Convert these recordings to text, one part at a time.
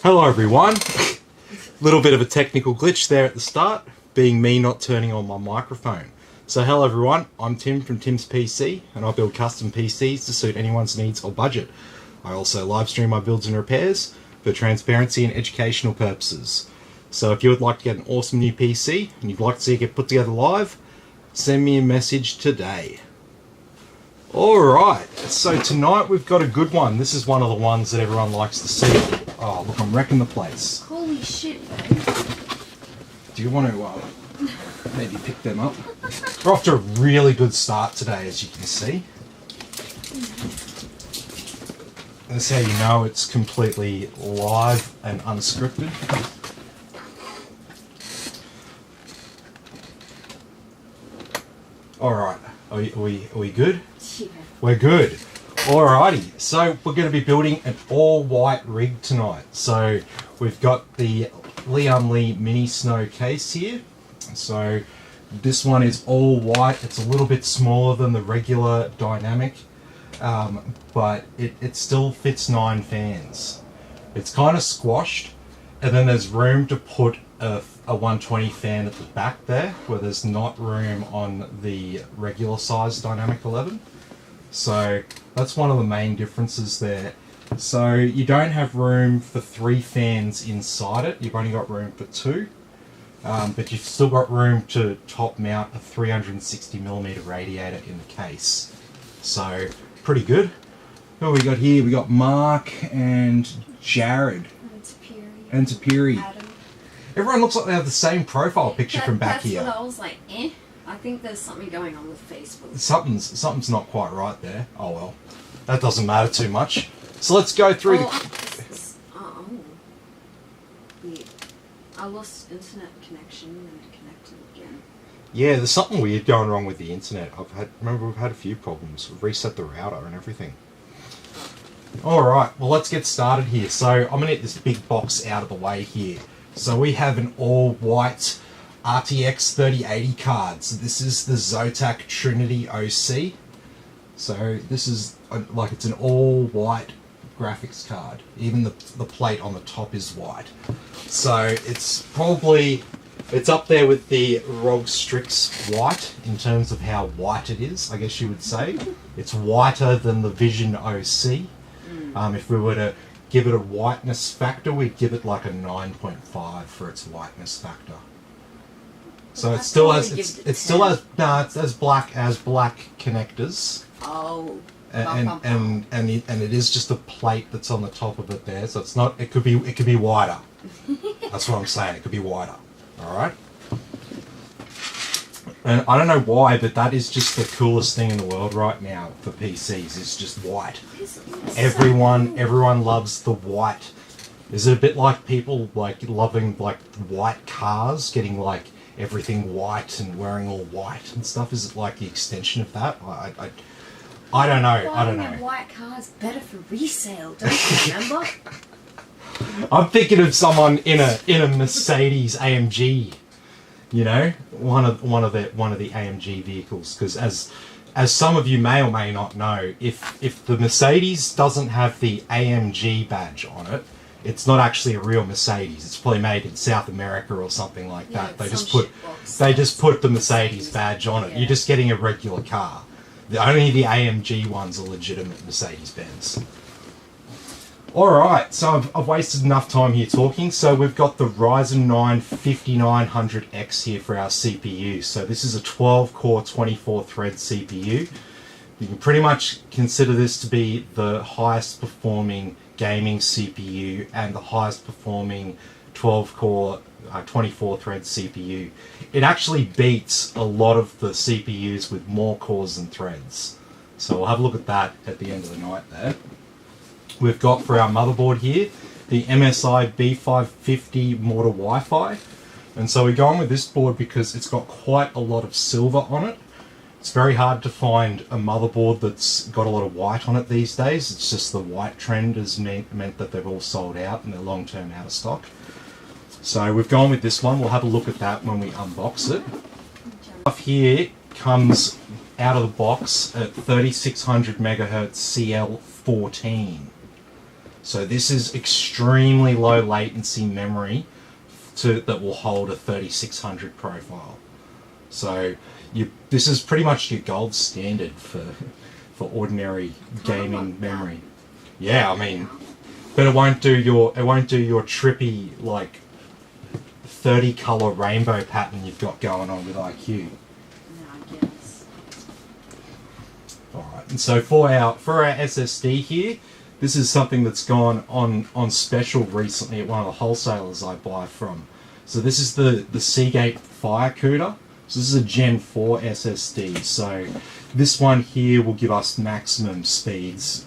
Hello everyone. Little bit of a technical glitch there at the start, being me not turning on my microphone. So hello everyone, I'm Tim from Tim's PC, and I build custom PCs to suit anyone's needs or budget. I also live stream my builds and repairs for transparency and educational purposes. So if you would like to get an awesome new PC and you'd like to see it get put together live, send me a message today. Alright, so tonight we've got a good one. This is one of the ones that everyone likes to see. Oh, look, I'm wrecking the place. Holy shit, man. Do you want to maybe pick them up? We're off to a really good start today, as you can see. That's how you know it's completely live and unscripted. Alright, are we good? Yeah. We're good. Alrighty, so we're going to be building an all-white rig tonight. So we've got the Liam Lee Mini Snow case here. So this one is all white. It's a little bit smaller than the regular dynamic, but it still fits 9 fans. It's kind of squashed, and then there's room to put a 120 fan at the back there, where there's not room on the regular size Dynamic 11. So that's one of the main differences there. So you don't have room for 3 fans inside it, you've only got room for 2. But you've still got room to top mount a 360mm radiator in the case. So, pretty good. Who we got here? We got Mark and Jared. And Tapiri. Adam. Everyone looks like they have the same profile picture from back here. That's what I was like, eh? I think there's something going on with Facebook. Something's not quite right there. Oh well. That doesn't matter too much. So let's go through Yeah. I lost internet connection and connected again. Yeah, there's something weird going wrong with the internet. Remember we've had a few problems. We've reset the router and everything. Alright, well let's get started here. So I'm going to get this big box out of the way here. So we have an all-white RTX 3080 card. So this is the Zotac Trinity OC. So this is like it's an all-white graphics card. Even the plate on the top is white. So it's up there with the Rgb Strips white in terms of how white it is, I guess you would say. It's whiter than the Vision OC. If we were to give it a whiteness factor, we'd give it like a 9.5 for its whiteness factor. So it still has black connectors. Oh. And it is just a plate that's on the top of it there. So it's not. It could be wider. That's what I'm saying. It could be wider. All right. And I don't know why, but that is just the coolest thing in the world right now for PCs. It's just white. Everyone loves the white. Is it a bit like people like loving like white cars, getting like everything white and wearing all white and stuff? Is it like the extension of that? I don't know. I don't know. White car's better for resale, don't you remember? I'm thinking of someone in a Mercedes AMG, you know, one of the AMG vehicles. Because as some of you may or may not know, if the Mercedes doesn't have the AMG badge on it, it's not actually a real Mercedes. It's probably made in South America or something like that. They just put the Mercedes badge on it. Yeah. You're just getting a regular car. Only the AMG ones are legitimate Mercedes-Benz. Alright, so I've wasted enough time here talking. So we've got the Ryzen 9 5900X here for our CPU. So this is a 12-core, 24-thread CPU. You can pretty much consider this to be the highest performing gaming CPU and the highest performing 12-core 24-thread CPU. It actually beats a lot of the CPUs with more cores than threads. So we'll have a look at that at the end of the night there. We've got for our motherboard here the MSI B550 Mortar Wi-Fi. And so we're going with this board because it's got quite a lot of silver on it. It's very hard to find a motherboard that's got a lot of white on it these days. It's just the white trend has meant that they've all sold out and they're long-term out of stock. So we've gone with this one. We'll have a look at that when we unbox it. Stuff here comes out of the box at 3600 megahertz CL14. So this is extremely low latency memory that will hold a 3600 profile. So this is pretty much your gold standard for ordinary gaming memory. Yeah, I mean, but it won't do your trippy like 30 color rainbow pattern you've got going on with IQ. No, I guess. All right, and so for our SSD here, this is something that's gone on special recently at one of the wholesalers I buy from. So this is the Seagate Fire Cooler. So this is a Gen 4 SSD. So this one here will give us maximum speeds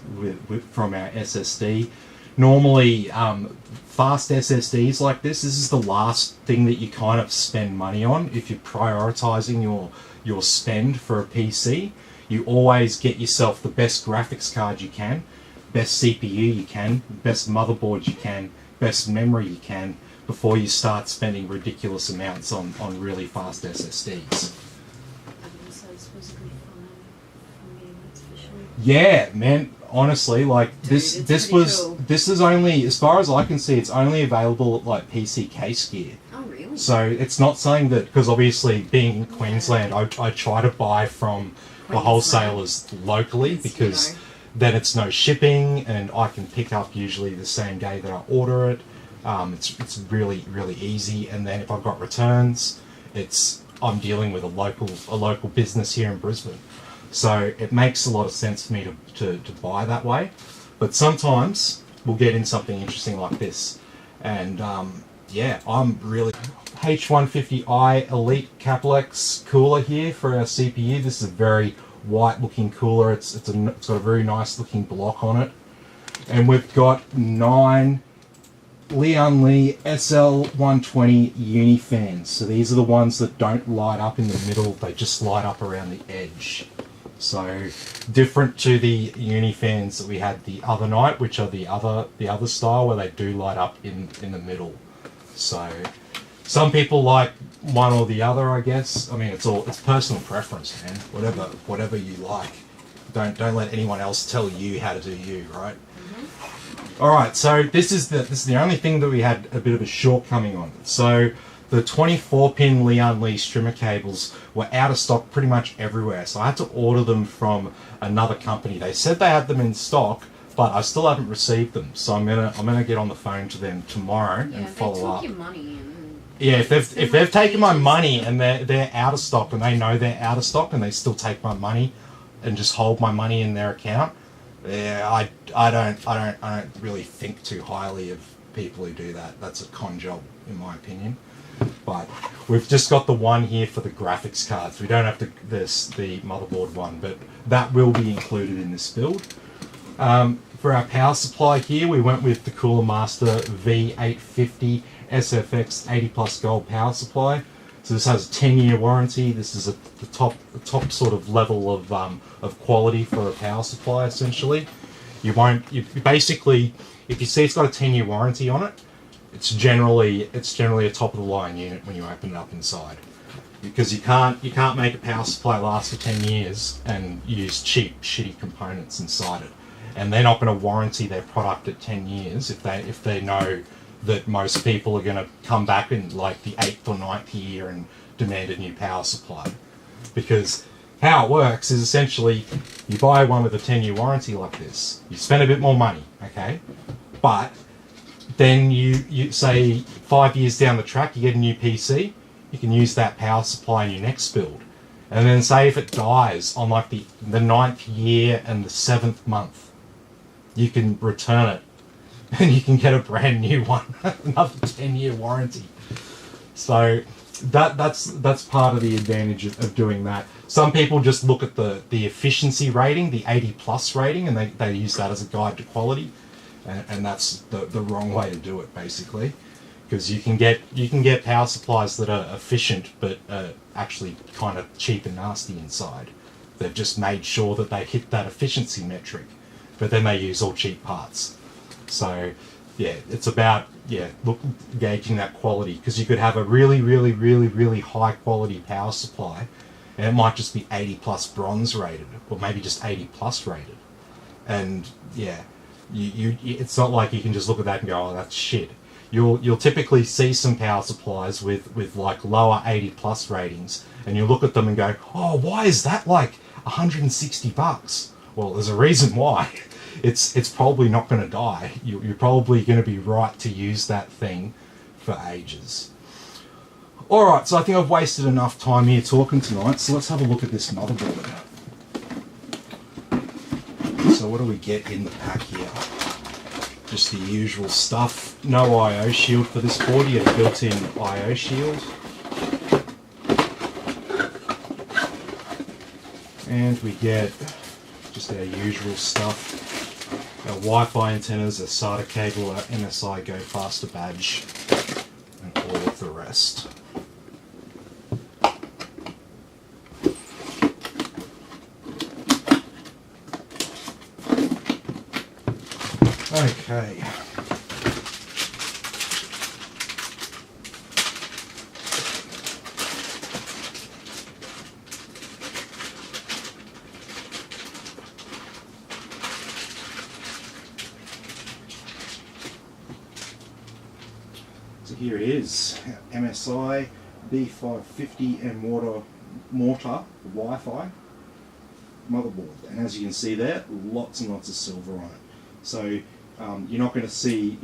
from our SSD. Normally, fast SSDs like this is the last thing that you kind of spend money on if you're prioritizing your spend for a PC. You always get yourself the best graphics card you can, best CPU you can, best motherboard you can, best memory you can, before you start spending ridiculous amounts on really fast SSDs. And also it's supposed to be fun for me, that's for sure. Yeah, man, honestly, like Dude, this is only, as far as I can see, it's only available at like PC case gear. Oh, really? So it's not saying that, because obviously being in Queensland, I try to buy from the wholesalers locally, because then it's no shipping and I can pick up usually the same day that I order it. It's really, really easy, and then if I've got returns, I'm dealing with a local business here in Brisbane, so it makes a lot of sense for me to buy that way. But sometimes we'll get in something interesting like this, and yeah, I'm really H150i Elite Caplex cooler here for our CPU. This is a very white looking cooler. It's got a very nice looking block on it, and we've got 9 Lian Li SL120 uni fans. So these are the ones that don't light up in the middle, they just light up around the edge. So different to the uni fans that we had the other night, which are the other style where they do light up in the middle. So some people like one or the other, I guess. I mean, it's personal preference, man. Whatever you like. Don't let anyone else tell you how to do you, right? Alright, so this is the only thing that we had a bit of a shortcoming on. So the 24-pin Lian Li strimmer cables were out of stock pretty much everywhere. So I had to order them from another company. They said they had them in stock, but I still haven't received them. So I'm gonna get on the phone to them tomorrow and follow up. Your money and yeah, if they've taken my money and they're out of stock and they know they're out of stock and they still take my money and just hold my money in their account. Yeah, I don't really think too highly of people who do that. That's a con job, in my opinion. But we've just got the one here for the graphics cards. We don't have the motherboard one, but that will be included in this build. For our power supply here, we went with the Cooler Master V850 SFX 80 Plus Gold power supply. So this has a 10-year warranty. This is the top sort of level of quality for a power supply. Essentially, you basically, if you see it's got a 10-year warranty on it, it's generally a top of the line unit when you open it up inside, because you can't make a power supply last for 10 years and use cheap shitty components inside it, and they're not going to warranty their product at 10 years if they know that most people are going to come back in like the 8th or 9th year and demand a new power supply. Because how it works is essentially you buy one with a 10-year warranty like this, you spend a bit more money, okay? But then you say 5 years down the track you get a new PC, you can use that power supply in your next build. And then say if it dies on like the 9th year and the 7th month, you can return it and you can get a brand new one, another 10-year warranty. So that's part of the advantage of doing that. Some people just look at the efficiency rating, the 80 plus rating, and they use that as a guide to quality, and that's the wrong way to do it, basically, because you can get power supplies that are efficient but actually kind of cheap and nasty inside. They've just made sure that they hit that efficiency metric, but then they use all cheap parts. So yeah, it's about gauging that quality, because you could have a really high quality power supply and it might just be 80 plus bronze rated, or maybe just 80 plus rated, and yeah, It's not like you can just look at that and go, oh, that's shit. You'll typically see some power supplies with like lower 80 plus ratings, and you look at them and go, oh, why is that like $160? Well, there's a reason why. It's probably not going to die. You're probably going to be right to use that thing for ages. Alright, so I think I've wasted enough time here talking tonight, so let's have a look at this motherboard. So what do we get in the pack here? Just the usual stuff. No I/O shield for this board, you have a built-in I/O shield. And we get just our usual stuff. Our Wi-Fi antennas, a SATA cable, our MSI Go Faster badge, and all of the rest. Okay. So here it is, MSI B550 and mortar Wi-Fi motherboard, and as you can see there, lots and lots of silver on it. So you're not going to see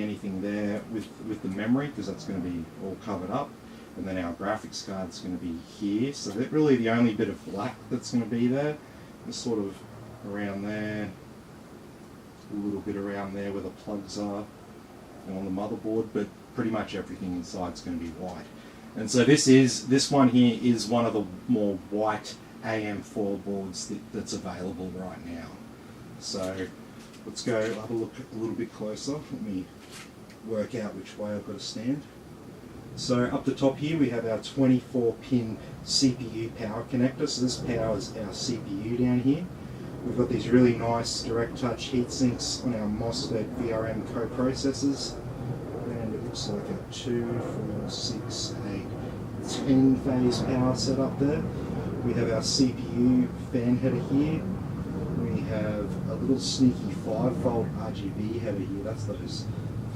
anything there with the memory, because that's going to be all covered up, and then our graphics card's going to be here. So that really the only bit of black that's going to be there is sort of around there, a little bit around there where the plugs are on the motherboard, but pretty much everything inside is going to be white. And so this one here is one of the more white AM4 boards that's available right now. So let's go have a look a little bit closer. Let me work out which way I've got to stand. So up the top here we have our 24-pin CPU power connector. So this powers our CPU down here. We've got these really nice direct touch heat sinks on our MOSFET VRM coprocessors. And it looks like a 2, 4, 6, 8, 10 phase power setup there. We have our CPU fan header here. We have a little sneaky 5-volt RGB header here. That's those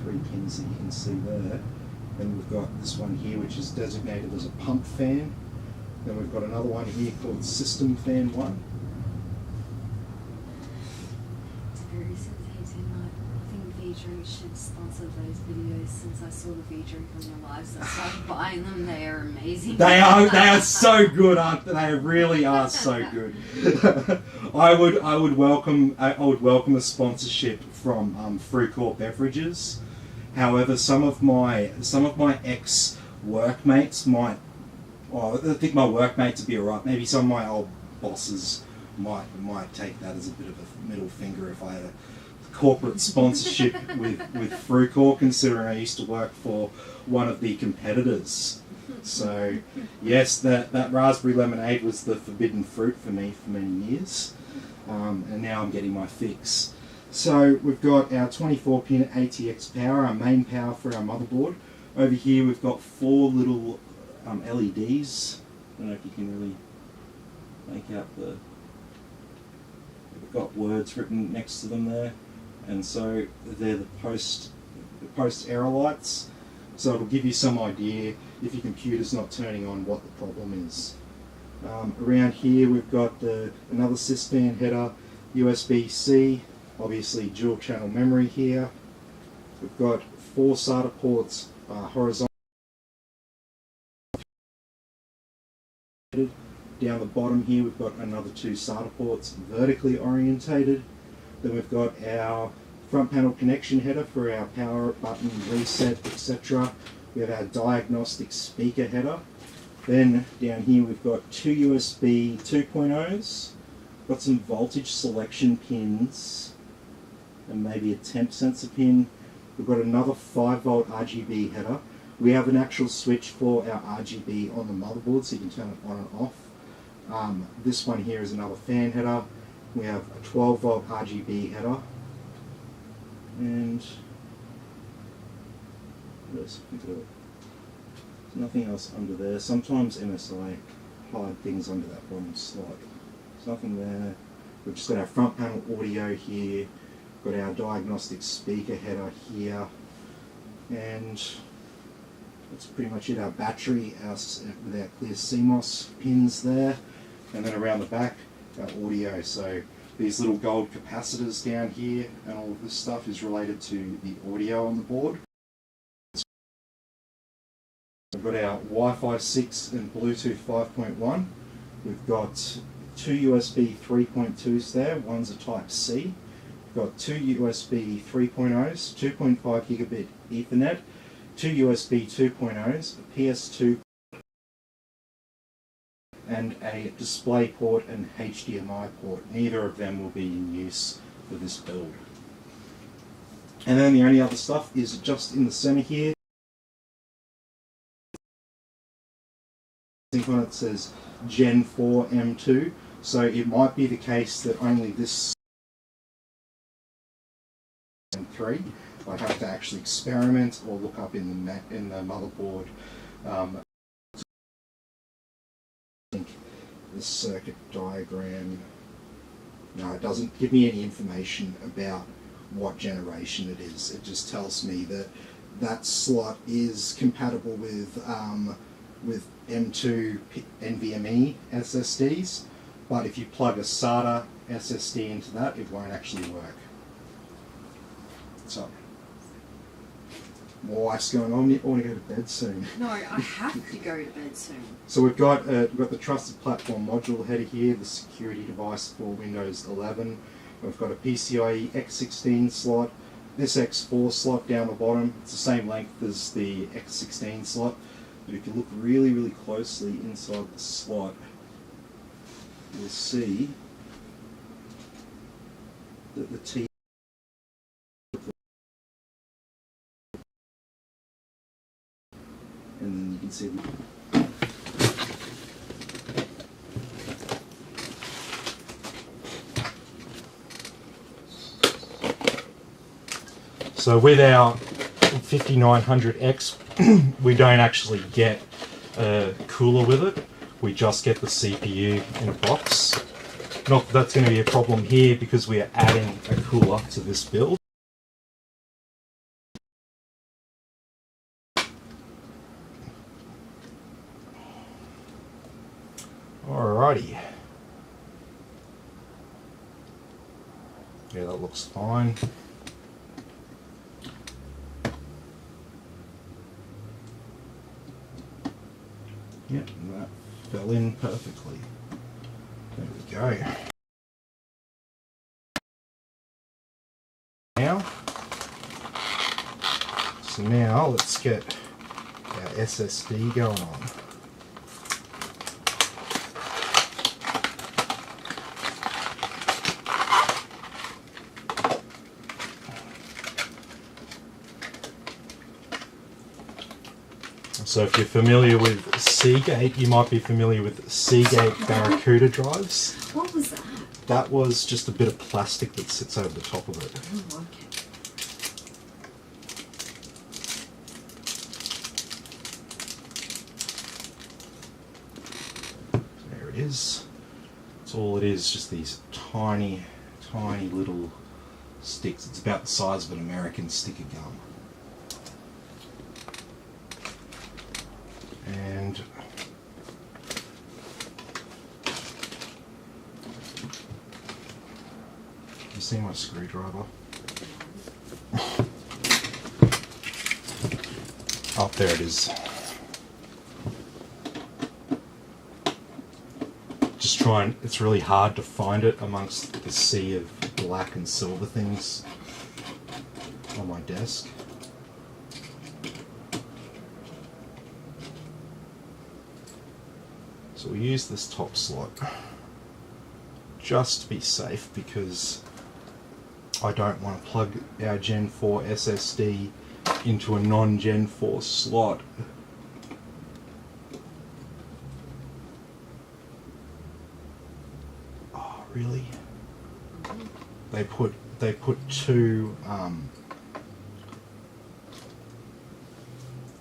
3 pins that you can see there. Then we've got this one here which is designated as a pump fan. Then we've got another one here called System Fan 1. It's very sensitive. I think V-Drink should sponsor those videos, since I saw the V-Drink on your lives. I started buying them. They are amazing. They are so good, aren't they? They really are so good. I would welcome a sponsorship from Frucor Beverages. However, some of my ex workmates might. Well, I think my workmates would be alright. Maybe some of my old bosses might take that as a bit of a middle finger if I had a corporate sponsorship with Frucor, considering I used to work for one of the competitors. So yes, that raspberry lemonade was the forbidden fruit for me for many years, and now I'm getting my fix. So we've got our 24-pin ATX power, our main power for our motherboard. Over here we've got 4 little LEDs. I don't know if you can really make out the... We've got words written next to them there, and so they're the post error lights. So it'll give you some idea if your computer's not turning on what the problem is. Around here we've got another sysfan header, USB-C, obviously dual channel memory here. We've got 4 SATA ports horizontal. Down the bottom here we've got another 2 SATA ports vertically orientated. Then we've got our front panel connection header for our power button, reset, etc. We have our diagnostic speaker header. Then down here we've got 2 USB 2.0s, got some voltage selection pins, and maybe a temp sensor pin. We've got another 5-volt RGB header. We have an actual switch for our RGB on the motherboard, so you can turn it on and off. This one here is another fan header. We have a 12-volt RGB header. And what else have we got? There's nothing else under there. Sometimes MSI hide things under that bottom slot. There's nothing there. We've just got our front panel audio here. Got our diagnostic speaker header here, and that's pretty much it. Our battery, with our clear CMOS pins there, and then around the back, our audio. So these little gold capacitors down here and all of this stuff is related to the audio on the board. We've got our Wi-Fi 6 and Bluetooth 5.1. We've got two USB 3.2s there. One's a Type C. We've got two USB 3.0s, 2.5 gigabit Ethernet, two USB 2.0s, a PS2, and a display port and HDMI port. Neither of them will be in use for this build. And then the only other stuff is just in the center here. I think on it says Gen 4 M2, so it might be the case that only this M3. I'd have to actually experiment or look up in the motherboard. I think the circuit diagram, no, it doesn't give me any information about what generation it is. It just tells me that that slot is compatible with M2 NVMe SSDs, but if you plug a SATA SSD into that, it won't actually work. So, my wife's going, I want to go to bed soon. No, I have to go to bed soon. So we've got the trusted platform module header here, the security device for Windows 11. We've got a PCIe X16 slot, this X4 slot down the bottom. It's the same length as the X16 slot, but if you look really, really closely inside the slot, you'll see that the T and then you can see so with our 5900X we don't actually get a cooler with it, we just get the CPU in a box. Not that that's going to be a problem here because we are adding a cooler to this build. Alrighty. Yeah, that looks fine. Yep, that fell in perfectly. There we go. Now let's get our SSD going on. So if you're familiar with Seagate, you might be familiar with Seagate Barracuda drives. What was that? That was just a bit of plastic that sits over the top of it. Oh, okay. There it is. That's all it is, just these tiny, tiny little sticks. It's about the size of an American stick of gum. And you see my screwdriver? Oh, there it is. Just trying, it's really hard to find it amongst the sea of black and silver things on my desk. So we use this top slot just to be safe because I don't want to plug our Gen 4 SSD into a non-Gen 4 slot. Oh, really? They put two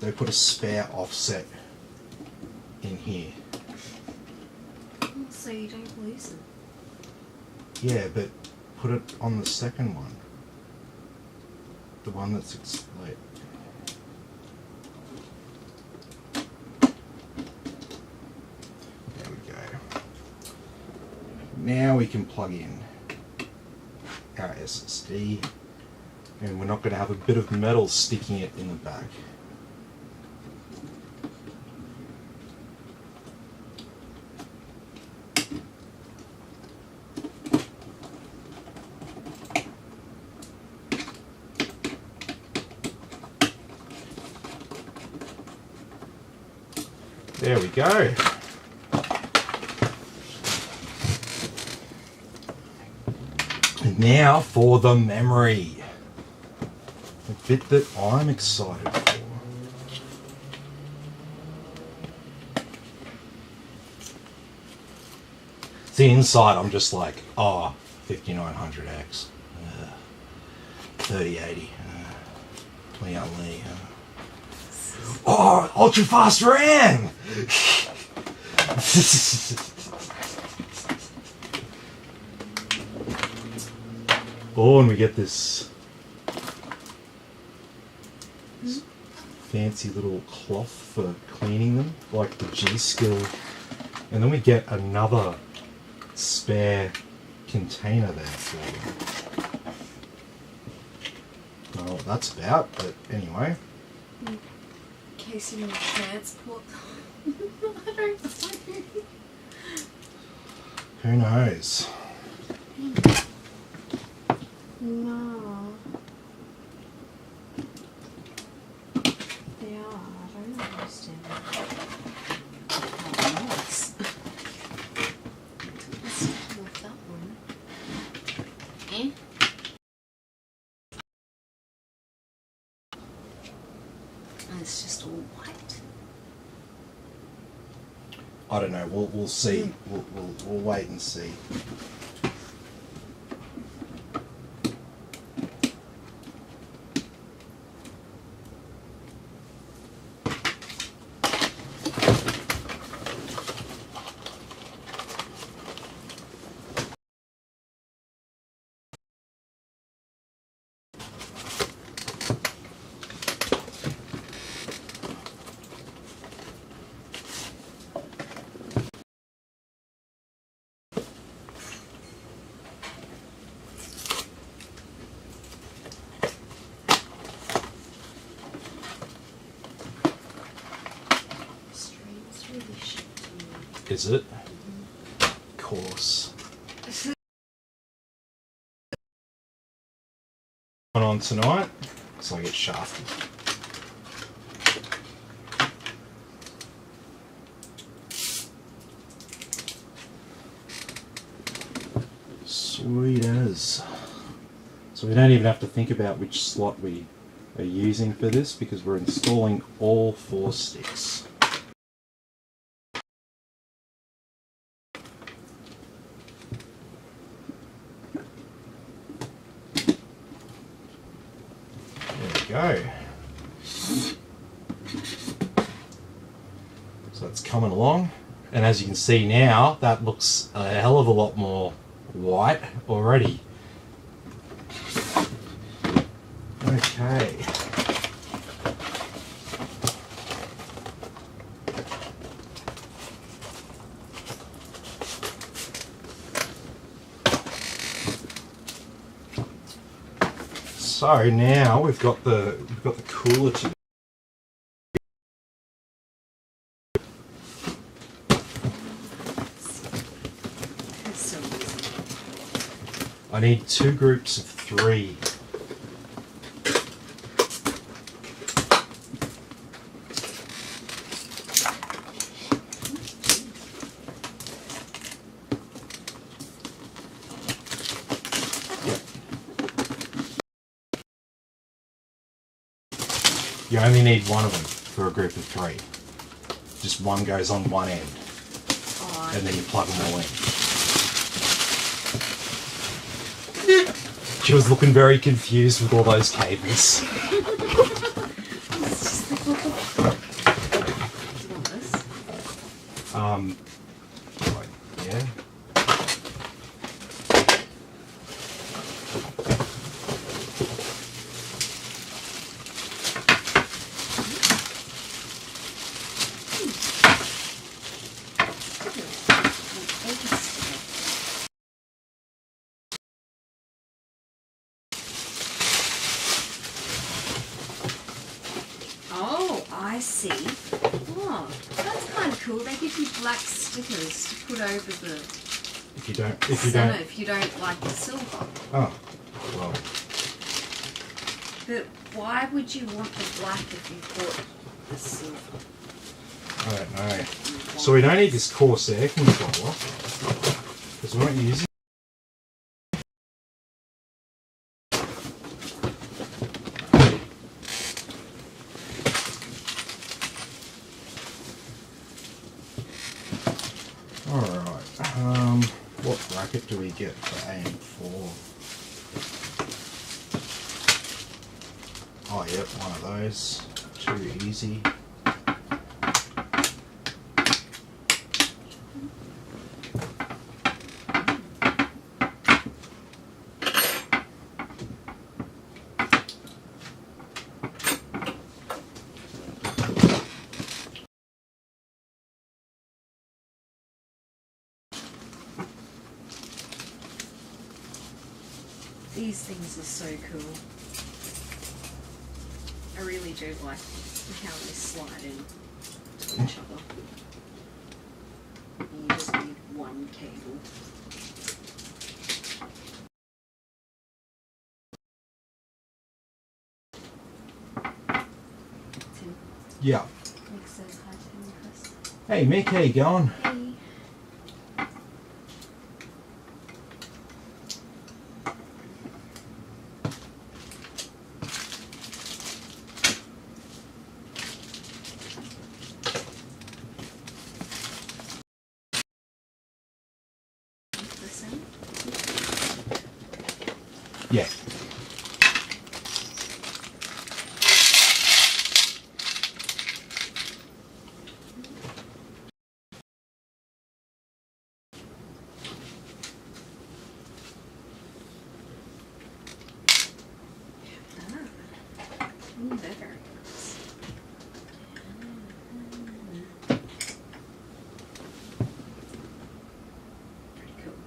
they put a spare offset in here. So you don't lose them. Yeah, but put it on the second one. the one that's exploded. There we go. Now we can plug in our SSD, and we're not going to have a bit of metal sticking it in the back. There we go. And now for the memory. The bit that I'm excited for. See, inside I'm just like, oh, 5900X, 3080, 2080. Oh, ultra fast RAM! Oh, and we get this fancy little cloth for cleaning them, like the G-Skill. And then we get another spare container there for them. I don't know what that's about, but anyway. In case you need transport. I don't know. Who knows? No. They are. I don't understand. Oh, nice. Let's move that one. Eh? And it's just all white. I don't know. We'll see. We'll wait and see. Is it? Of course. On tonight, so I get shafted. Sweet as. So we don't even have to think about which slot we are using for this because we're installing all 4 sticks. Go. So it's coming along, and as you can see now, that looks a hell of a lot more white already. Okay. So now we've got the cooler to I need 2 groups of 3. You only need one of them for a group of 3. Just one goes on one end, and then you plug them all in. She was looking very confused with all those cables. Yeah. see. Oh, that's kind of cool. They give you black stickers to put over the. If you don't like the silver. Oh, well. But why would you want the black if you bought the silver? I don't know. So we don't need this coarse air controller because we won't use it. Alright, what bracket do we get for AM4? Oh yep, one of those. Too easy. These things are so cool. I really do like how they slide in to each other. You just need one cable. Tim. Yeah. Nick says hi to him, Chris. Hey Mick, how you going? Hey. Yeah. They're very nice. Pretty cool.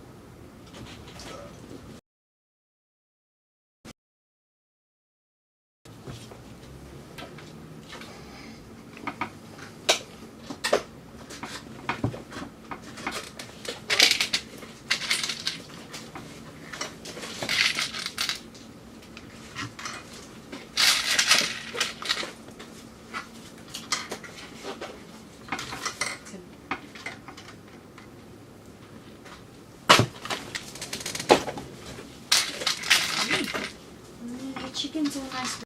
Your chicken's all nice.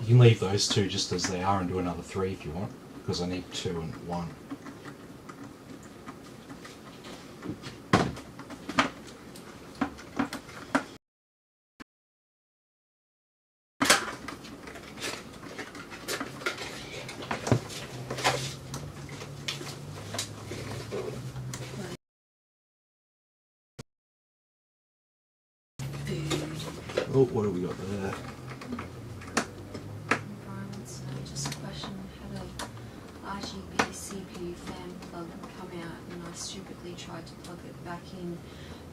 You can leave those two just as they are and do another 3 if you want, because I need 2 and 1. Oh, what have we got there? Environments. Just a question. Had a RGB CPU fan plug come out, and I stupidly tried to plug it back in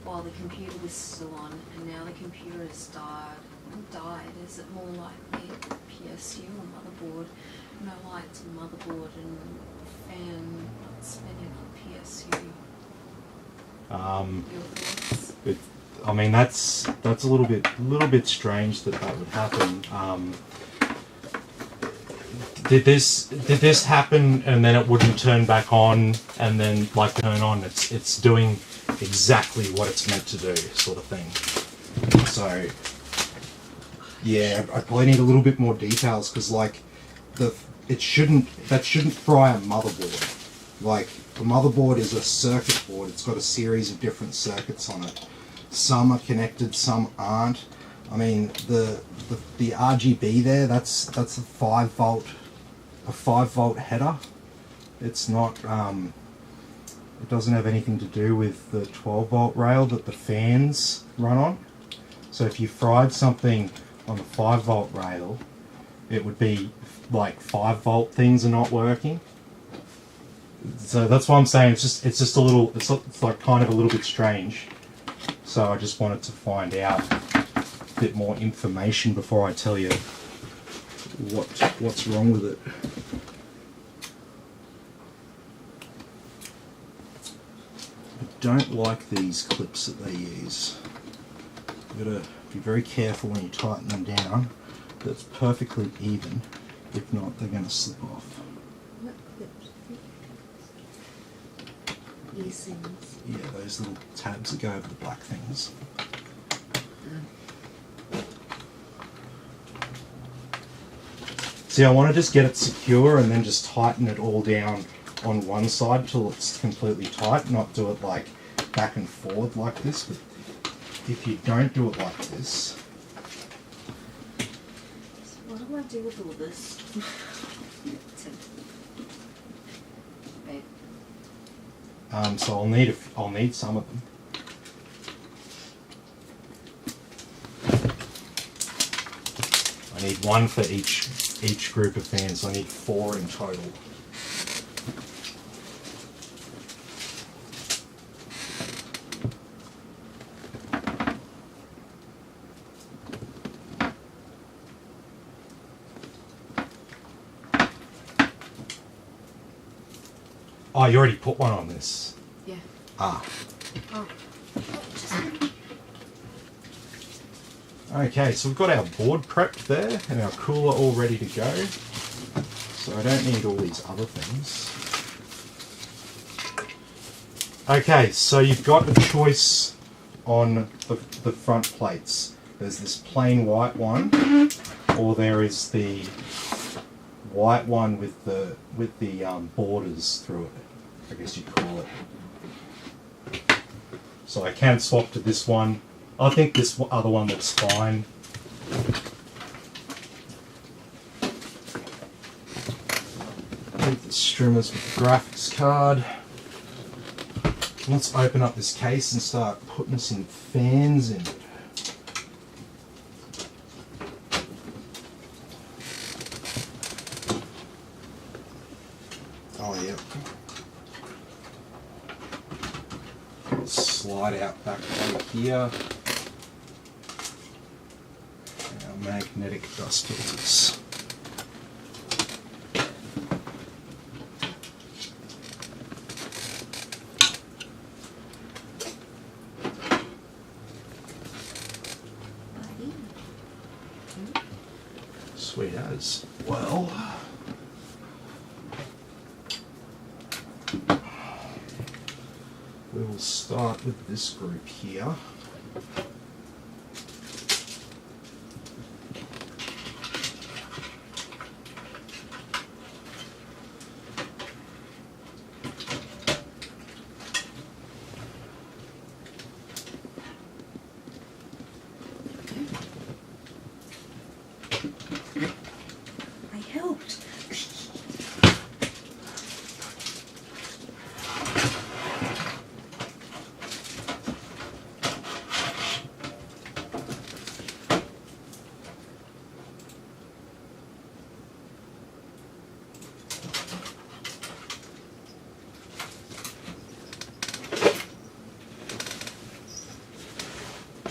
while the computer was still on, and now the computer has died. Is it more likely PSU or motherboard? No lights on motherboard and fan not spinning on PSU. Your thoughts? I mean, that's a little bit strange that would happen. Did this happen and then it wouldn't turn back on and then like turn on? It's doing exactly what it's meant to do, sort of thing. So yeah, I probably need a little bit more details because like that shouldn't fry a motherboard. Like the motherboard is a circuit board. It's got a series of different circuits on it. Some are connected, some aren't. I mean the RGB there, that's a 5 volt header. It's not it doesn't have anything to do with the 12 volt rail that the fans run on. So if you fried something on the 5 volt rail, it would be like 5 volt things are not working. So that's why I'm saying it's just a little, it's like kind of a little bit strange. So I just wanted to find out a bit more information before I tell you what's wrong with it. I don't like these clips that they use. You've got to be very careful when you tighten them down that it's perfectly even. If not, they're going to slip off. What clips? Earrings. Yeah, those little tabs that go over the black things. See, I want to just get it secure and then just tighten it all down on one side till it's completely tight, not do it like back and forward like this. But if you don't do it like this... What do I do with all this? Babe. So I'll need some of them. I need one for each group of fans. I need 4 in total. Oh, you already put one on this? Yeah. Ah. Oh. Okay, so we've got our board prepped there and our cooler all ready to go. So I don't need all these other things. Okay, so you've got a choice on the front plates. There's this plain white one, or there is the white one with the borders through it, I guess you'd call it. So I can swap to this one. I think this other one looks fine. Leave the streamers with the graphics card. Let's open up this case and start putting some fans in it. Oh yeah. Slide out back over here. Our magnetic dust filters. Sweet as. Well, we will start with this group here. I helped.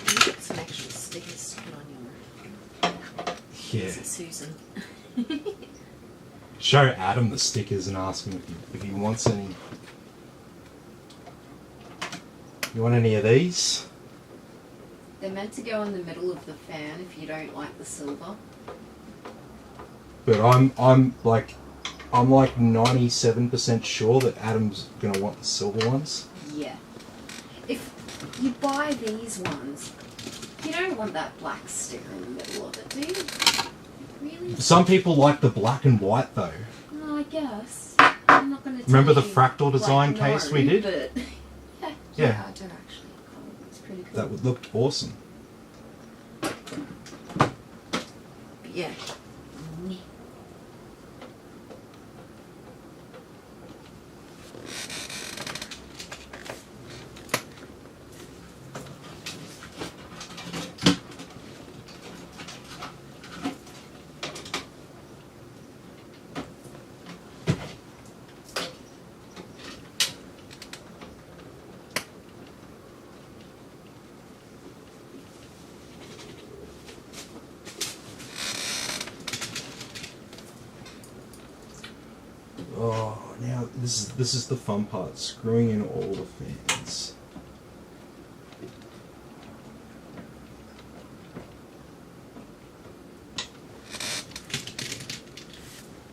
You get some extra stickers to put on your... Yeah. Is it Susan? Show Adam the stickers and ask him if he wants any. You want any of these? They're meant to go in the middle of the fan if you don't like the silver. But I'm like 97% sure that Adam's gonna want the silver ones. Yeah. If you buy these ones, you don't want that black sticker in the middle of it, do you? Really? Some people like the black and white though. No, I guess. I'm not going to Remember the you, fractal design like, case no, we did? But Yeah. I do actually. It's pretty cool. That looked awesome. But yeah. Oh, now this is the fun part, screwing in all the fans.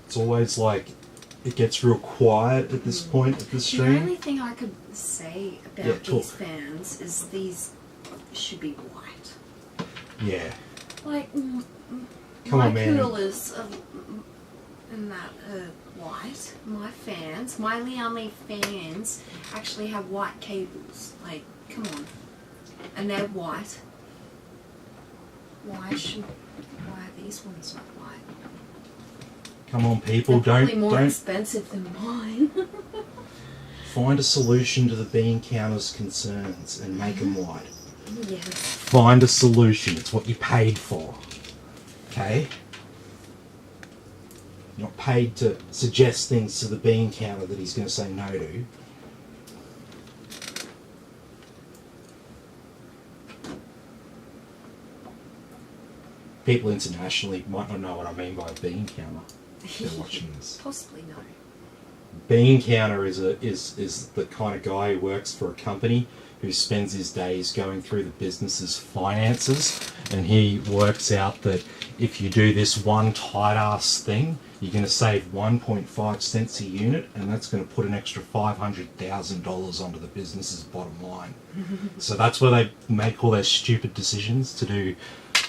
It's always like it gets real quiet at this point of the stream. The only thing I could say about these fans is these should be white. Yeah. Like, Come my on, man. coolers are in that white. My fans, my Liame fans, actually have white cables. Like, come on. And they're white. Why are these ones not white? Come on, people, They're probably more don't expensive than mine. find a solution to the bean counter's concerns and make them white. Yes. Find a solution. It's what you paid for. Okay? You're not paid to suggest things to the bean counter that he's going to say no to. People internationally might not know what I mean by a bean counter if they're watching this. Possibly no. Bean counter is the kind of guy who works for a company who spends his days going through the business's finances, and he works out that if you do this one tight ass thing, you're going to save 1.5 cents a unit, and that's going to put an extra $500,000 onto the business's bottom line. So that's where they make all their stupid decisions to do,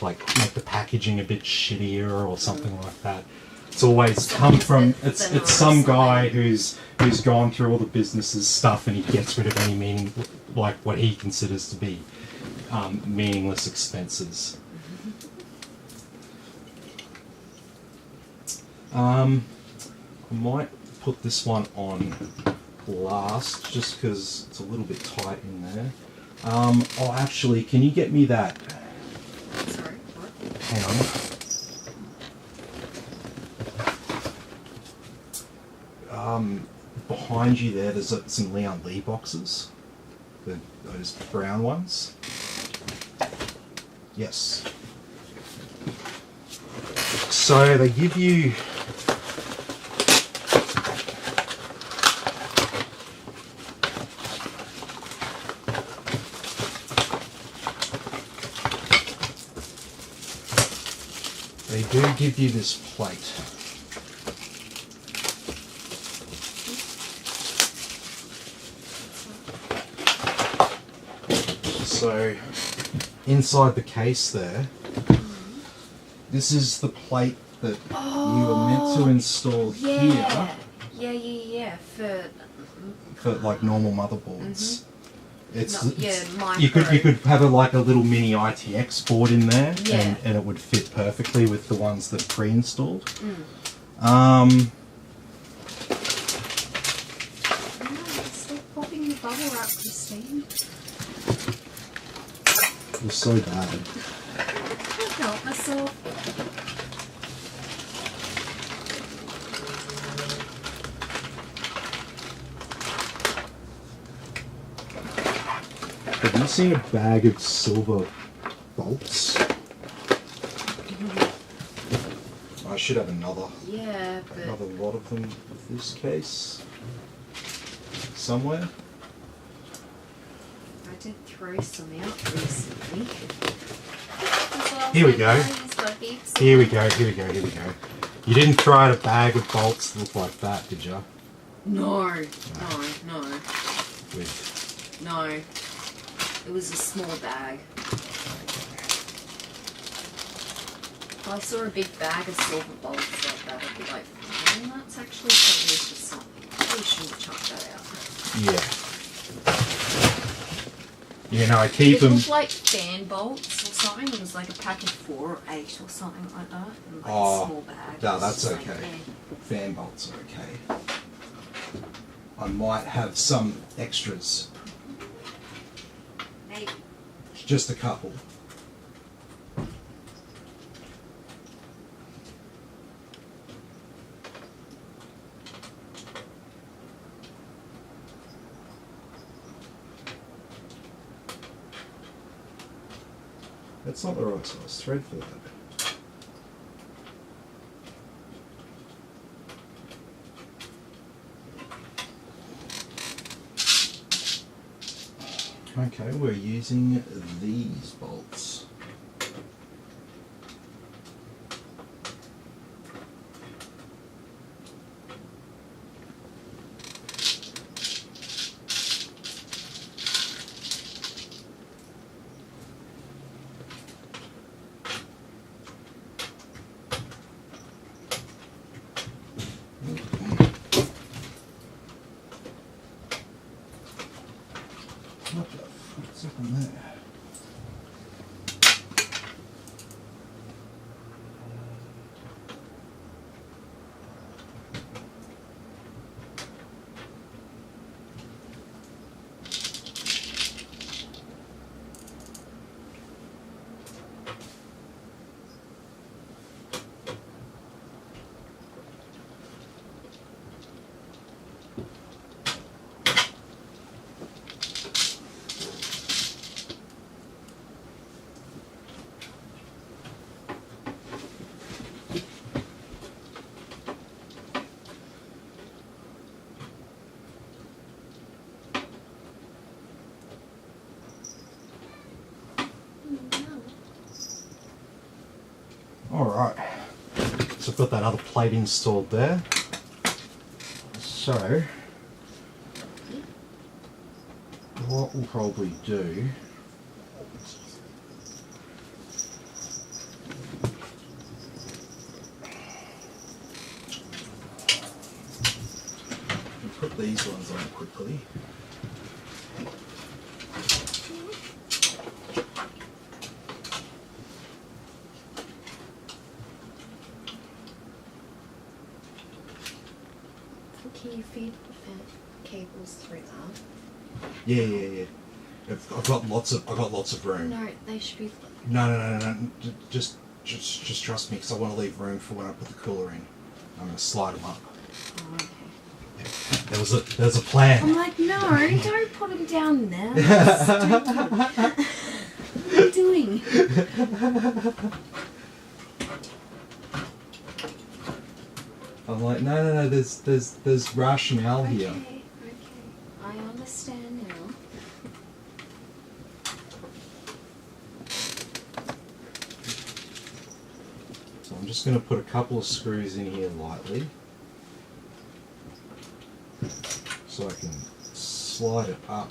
like make the packaging a bit shittier or something like that. It's always come from it's some guy who's gone through all the business's stuff, and he gets rid of any meaning, like what he considers to be meaningless expenses. I might put this one on last just because it's a little bit tight in there. Oh, actually, can you get me that? Sorry, what? Hang on. Behind you there's some Leon Lee boxes. Those brown ones. Yes. So they give you... They do give you this plate. So, inside the case there, this is the plate that you were meant to install here Yeah. for like normal motherboards. Micro. You could have a little mini ITX board in there, Yeah. and it would fit perfectly with the ones that are pre-installed. Stop popping the bubble wrap, Christine. It was so bad. I can't help myself. Have you seen a bag of silver bolts? I should have another lot of them with this case somewhere. I did throw some out recently. Here we go. He's got heaps. Here we go, here we go, here we go. You didn't throw out a bag of bolts that look like that, did you? No. With No. It was a small bag. If I saw a big bag of silver bolts like that, I'd be like, that's actually probably just something. Probably shouldn't have chucked that out. Yeah. You know, I keep It them. looked like fan bolts or something. It was like a pack of 4 or 8 or something like that. And like a small bag. No, It was that's just okay. like, eh. Fan bolts are okay. I might have some extras. Maybe. Just a couple. That's not the right size thread for that. Okay, we're using these bolts. What the fuck's up in there? Alright, so I've got that other plate installed there. So, what we'll probably do we'll put these ones on quickly. Can you feed the fan cables through that? Yeah. I've got lots of room. No, they should be. No. Just trust me, because I want to leave room for when I put the cooler in. I'm going to slide them up. Oh, okay. There's a plan. I'm like, no, don't put them down there. That's stupid. What are you doing? I'm like, no. There's rationale here. Okay. I understand now. So I'm just going to put a couple of screws in here lightly, so I can slide it up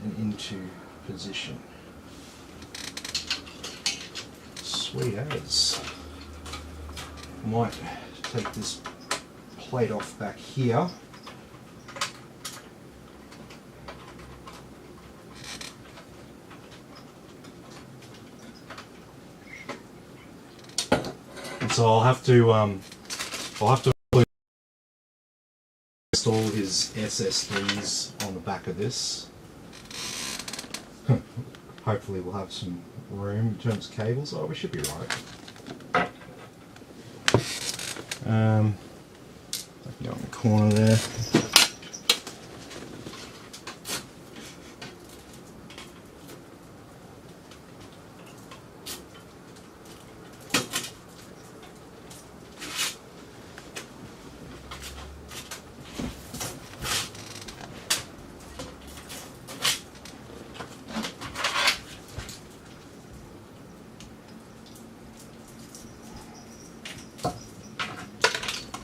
and into position. Sweet as. Might take this plate off back here. And so I'll have to install his SSDs on the back of this. Hopefully we'll have some room in terms of cables. Oh, we should be right. I can go in the corner there.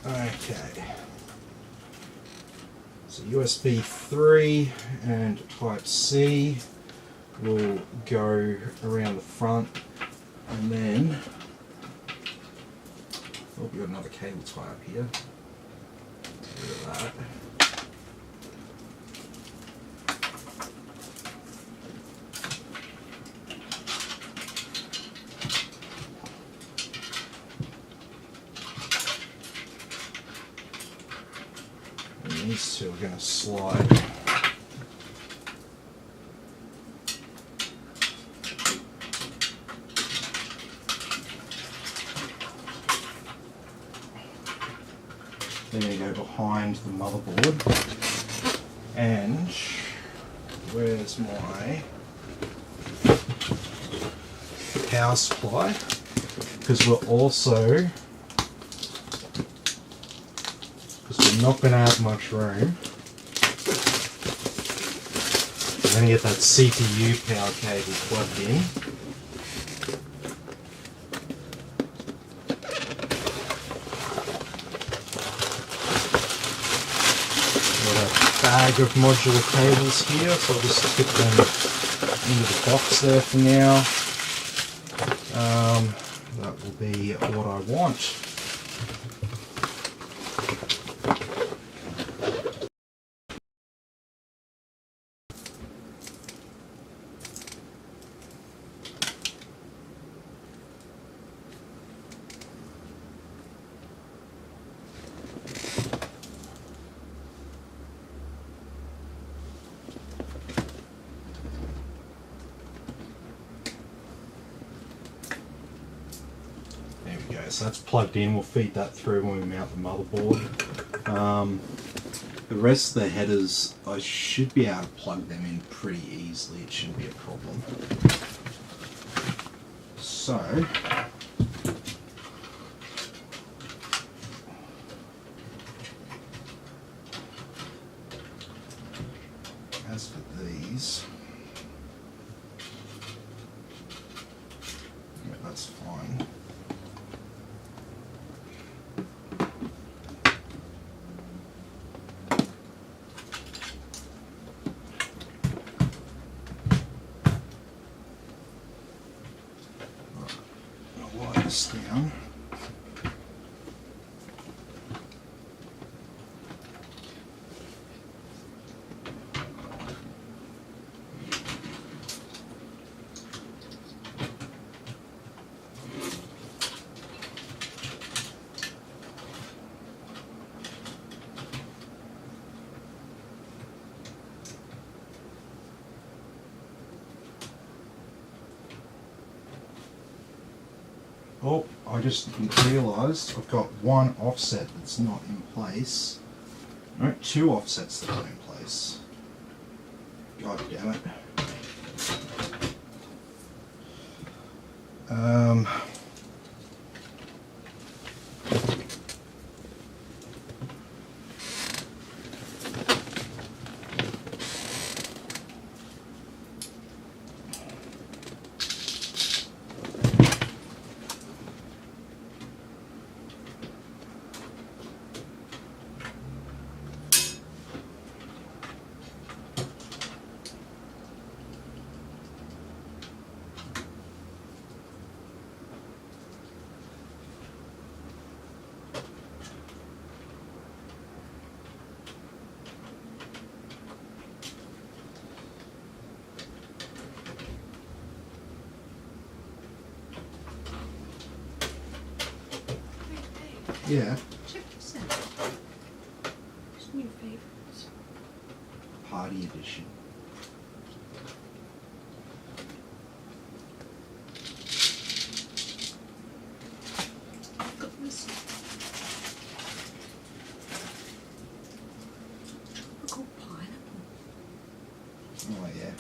Okay. So USB 3 and Type-C will go around the front, and then we've got another cable tie up here. Look at that. And these two are going to slide. They're going to go behind the motherboard. And where's my power supply? Because we're not going to have much room. We're going to get that CPU power cable plugged in. Bag of modular cables here, so I'll just stick them into the box there for now. That will be what I want. So that's plugged in. We'll feed that through when we mount the motherboard. The rest of the headers, I should be able to plug them in pretty easily. It shouldn't be a problem. So, as for these, yeah, that's fine. Down. Oh, I just realised I've got one offset that's not in place. No, two offsets that are in place. God damn it. Yeah. Check this out. What's your favourites? Party edition. I've got this tropical pineapple. Oh yeah.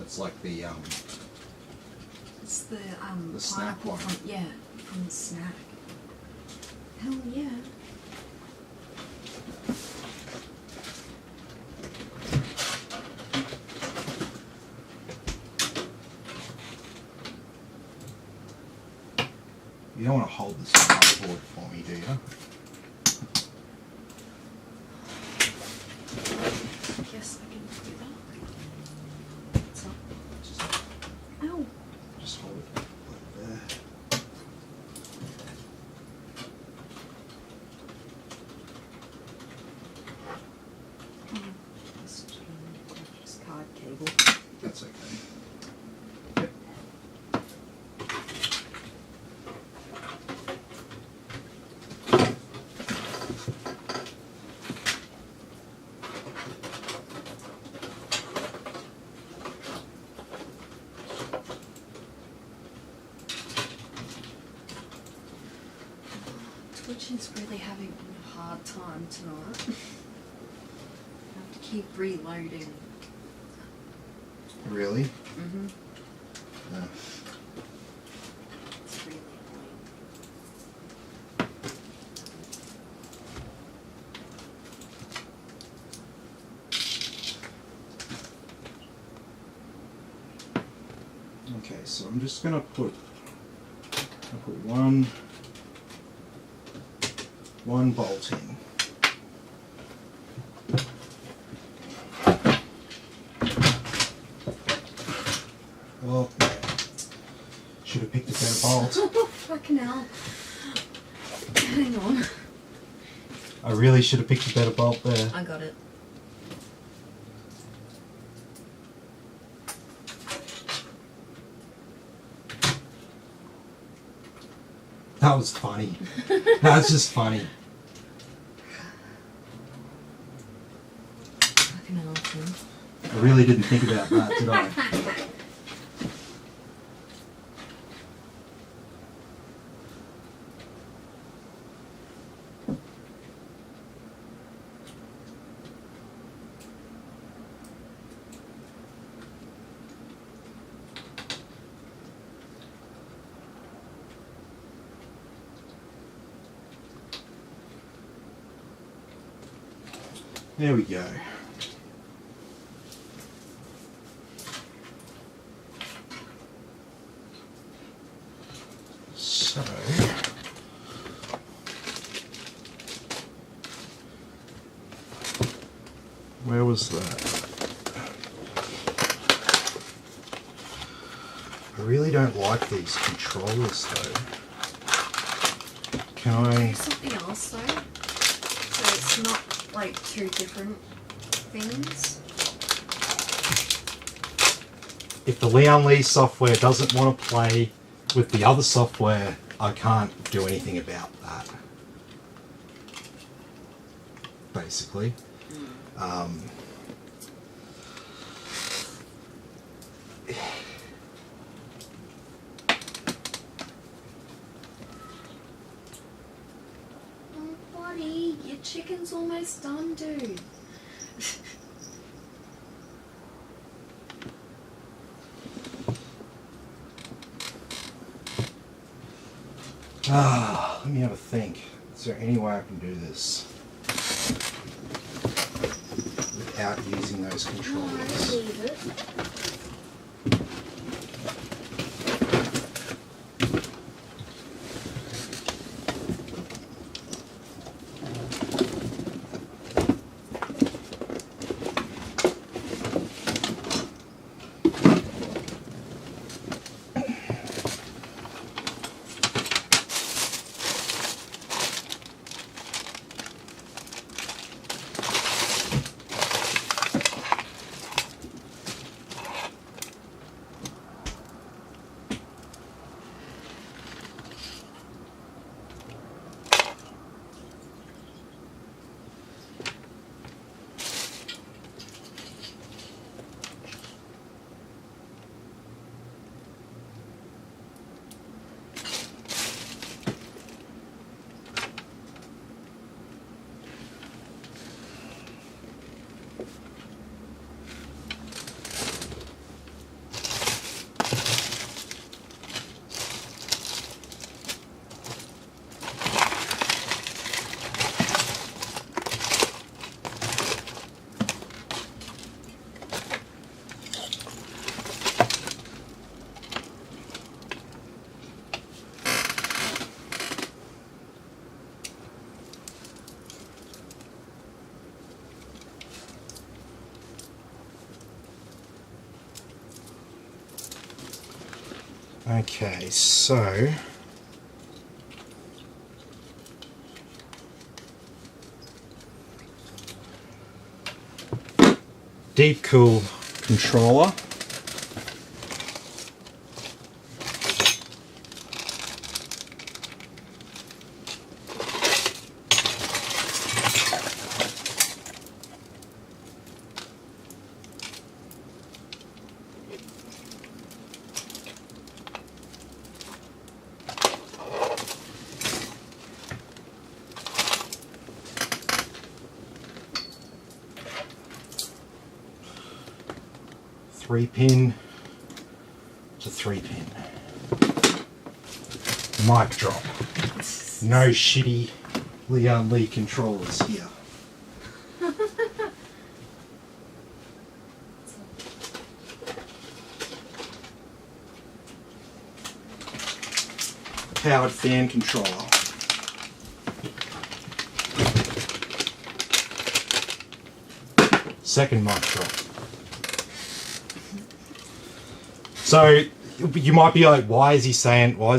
That's like the It's the snack pineapple one. From the snack. Hell yeah. You don't want to hold this motherboard for me, do you? Twitch is really having a hard time tonight. I have to keep reloading. Really? Mm-hmm. Yeah. It's really annoying. Okay, so I'm just gonna put one bolt in. Oh, should have picked a better bolt. Oh, fucking hell. Hang on. I really should have picked a better bolt there. I got it. That was funny. That's just funny. Fucking hell, Tim. I really didn't think about that, did I? There we go. So, where was that? I really don't like these controllers though. Can I... Something else though. So it's not like two different things. If the Leon Lee software doesn't want to play with the other software, I can't do anything about that. Basically. Oh, buddy, your chicken's almost done, dude. Let me have a think. Is there any way I can do this without using those controllers? I leave it. Okay, so deep cool controller. 3-pin to 3-pin. Mic drop. No shitty Leon Lee controllers here. Powered fan controller. Second mic drop. So you might be like, why is he saying all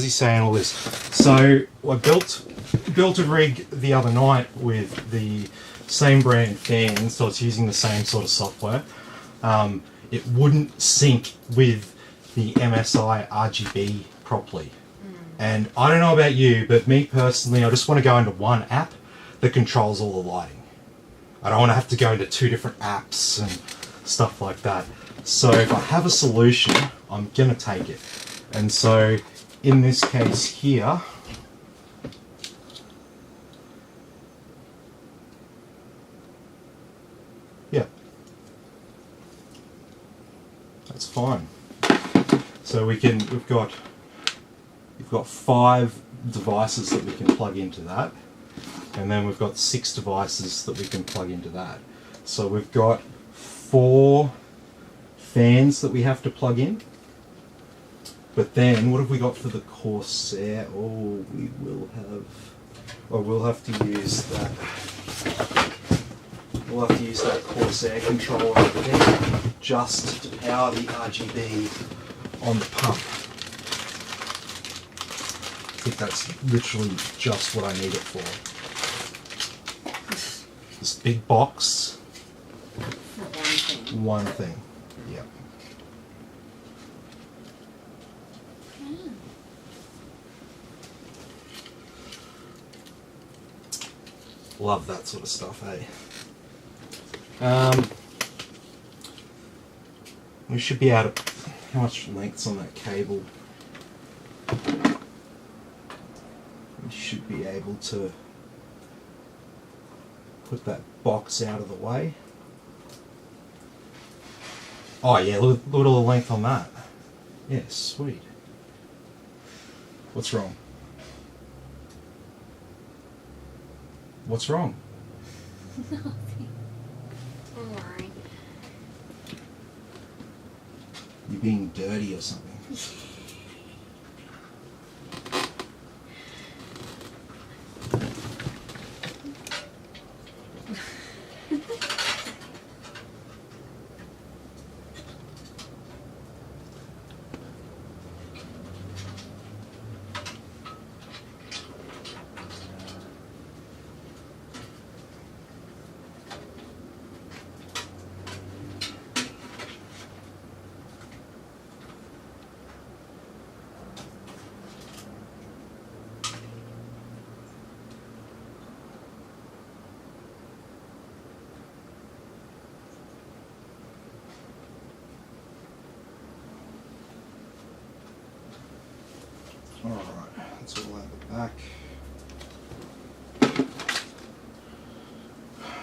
this? So I built a rig the other night with the same brand fan, so it's using the same sort of software. It wouldn't sync with the MSI RGB properly. And I don't know about you, but me personally, I just want to go into one app that controls all the lighting. I don't want to have to go into 2 different apps and stuff like that. So if I have a solution, I'm going to take it. And so in this case here, yeah, that's fine. So we've got 5 devices that we can plug into that, and then we've got 6 devices that we can plug into that. So we've got 4 fans that we have to plug in. But then what have we got for the Corsair? Oh, we'll have to use that. We'll have to use that Corsair controller over there just to power the RGB on the pump. I think that's literally just what I need it for. This big box. One thing. Yep. Love that sort of stuff, eh? We should be able to... How much length's on that cable? We should be able to put that box out of the way. Oh yeah, look at all the length on that. Yeah, sweet. What's wrong? What's wrong? Nothing. Don't worry. You being dirty or something? Alright, that's all out the back.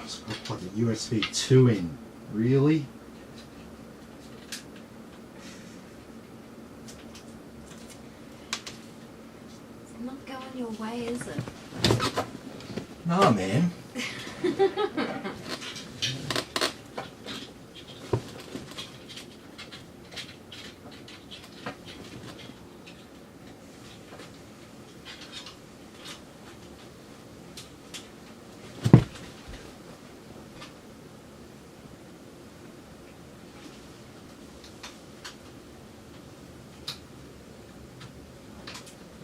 So I've got to plug a USB 2 in. Really? It's not going your way, is it? Nah, man.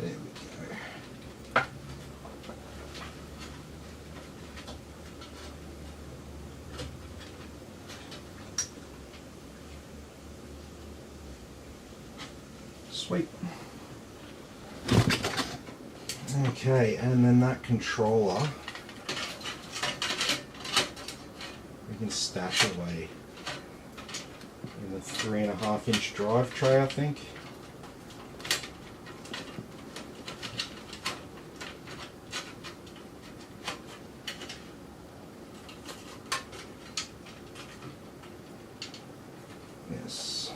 There we go. Sweet. Okay, and then that controller we can stash away in the 3.5-inch drive tray, I think. Yes.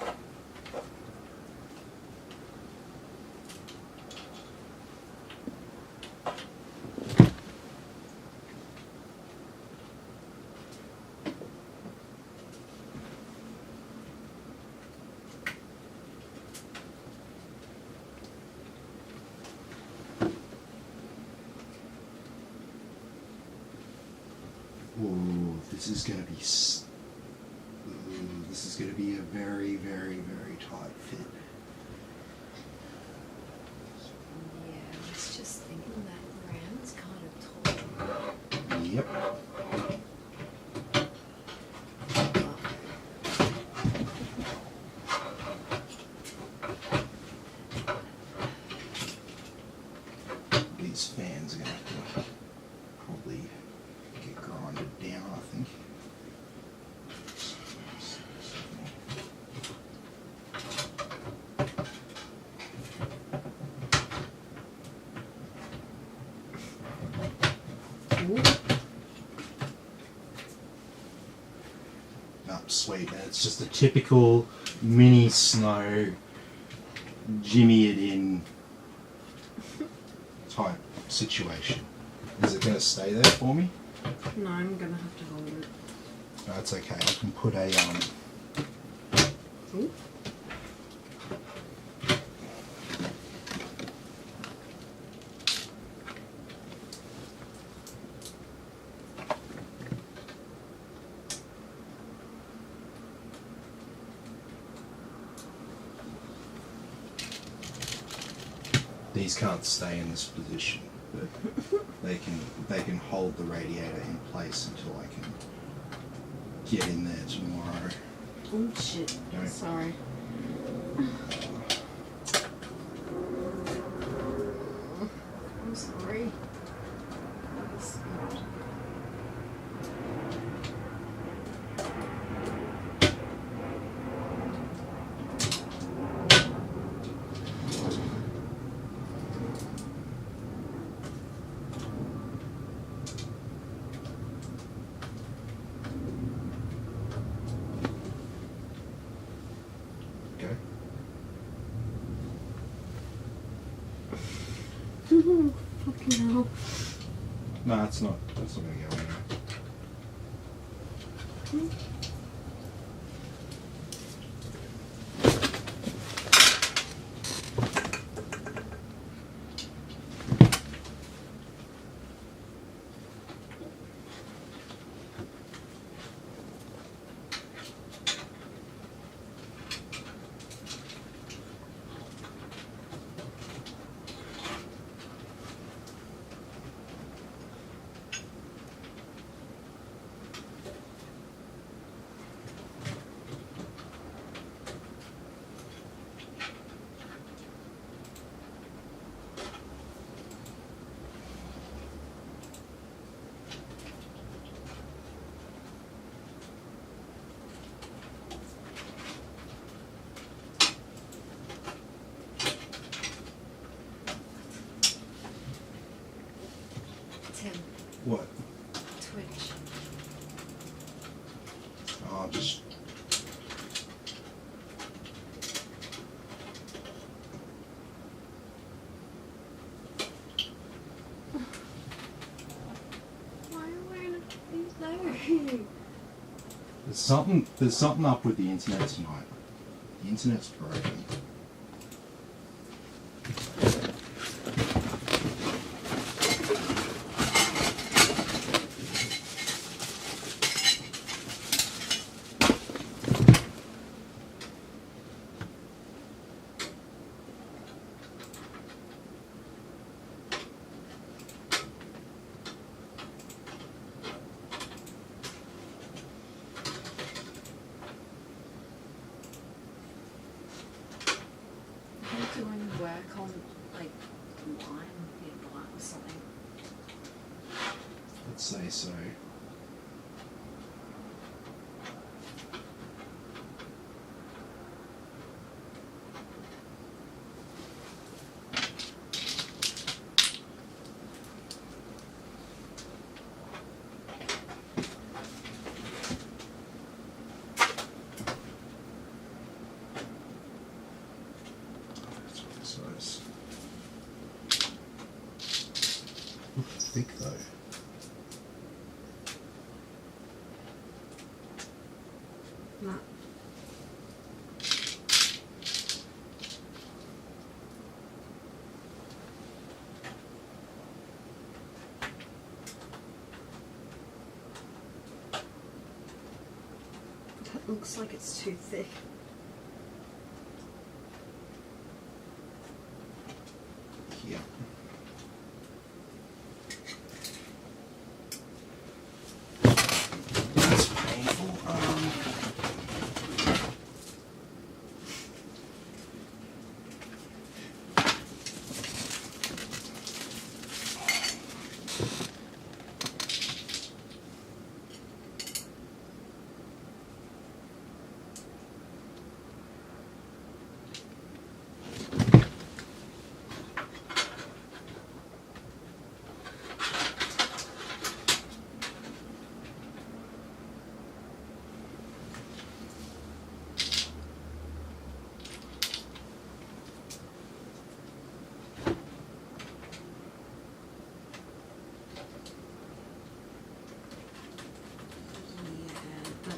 this is going to be this is going to be a very, very, very tight fit. Yeah, I was just thinking that round's kind of tall. Yep. These fans are going to have to probably get grinded down, I think. Sweet, and it's just a typical mini snow jimmy it in type situation. Is it going to stay there for me? No, I'm gonna have to hold it. That's okay. I can put a Ooh. These can't stay in this position, but they can hold the radiator in place until I can get in there tomorrow. Oh shit! No. Sorry. I'm sorry. Okay. Fucking hell. No, that's not going to go anywhere. Tim, What? Twitch. Oh, just... Why are we wearing these low? There's something up with the internet tonight. The internet's broken. Are you doing work on, like, line, the line or something? Let's say so. Size. Thick though. No. looks like it's too thick. Yeah. That's painful.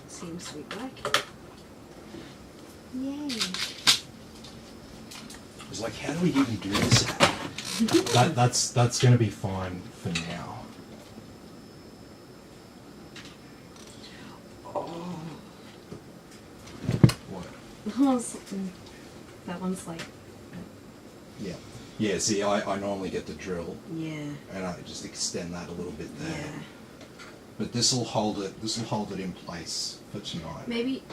Seems to be working. Yay. I was like, how do we even do this? That's going to be fine for now. Oh. What? That one's like... Yeah. Yeah, see, I normally get the drill. Yeah. And I just extend that a little bit there. Yeah. But this will hold it in place for tonight. Maybe...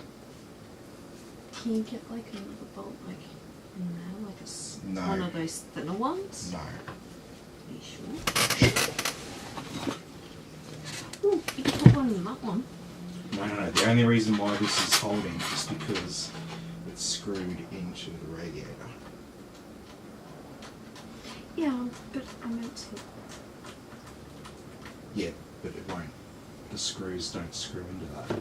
Can you get like another bolt like in there? Like No. one of those thinner ones? No. Are you sure? Ooh, you can put one in that one. No. The only reason why this is holding is because it's screwed into the radiator. Yeah, but I meant to... Yeah, but it won't. The screws don't screw into that.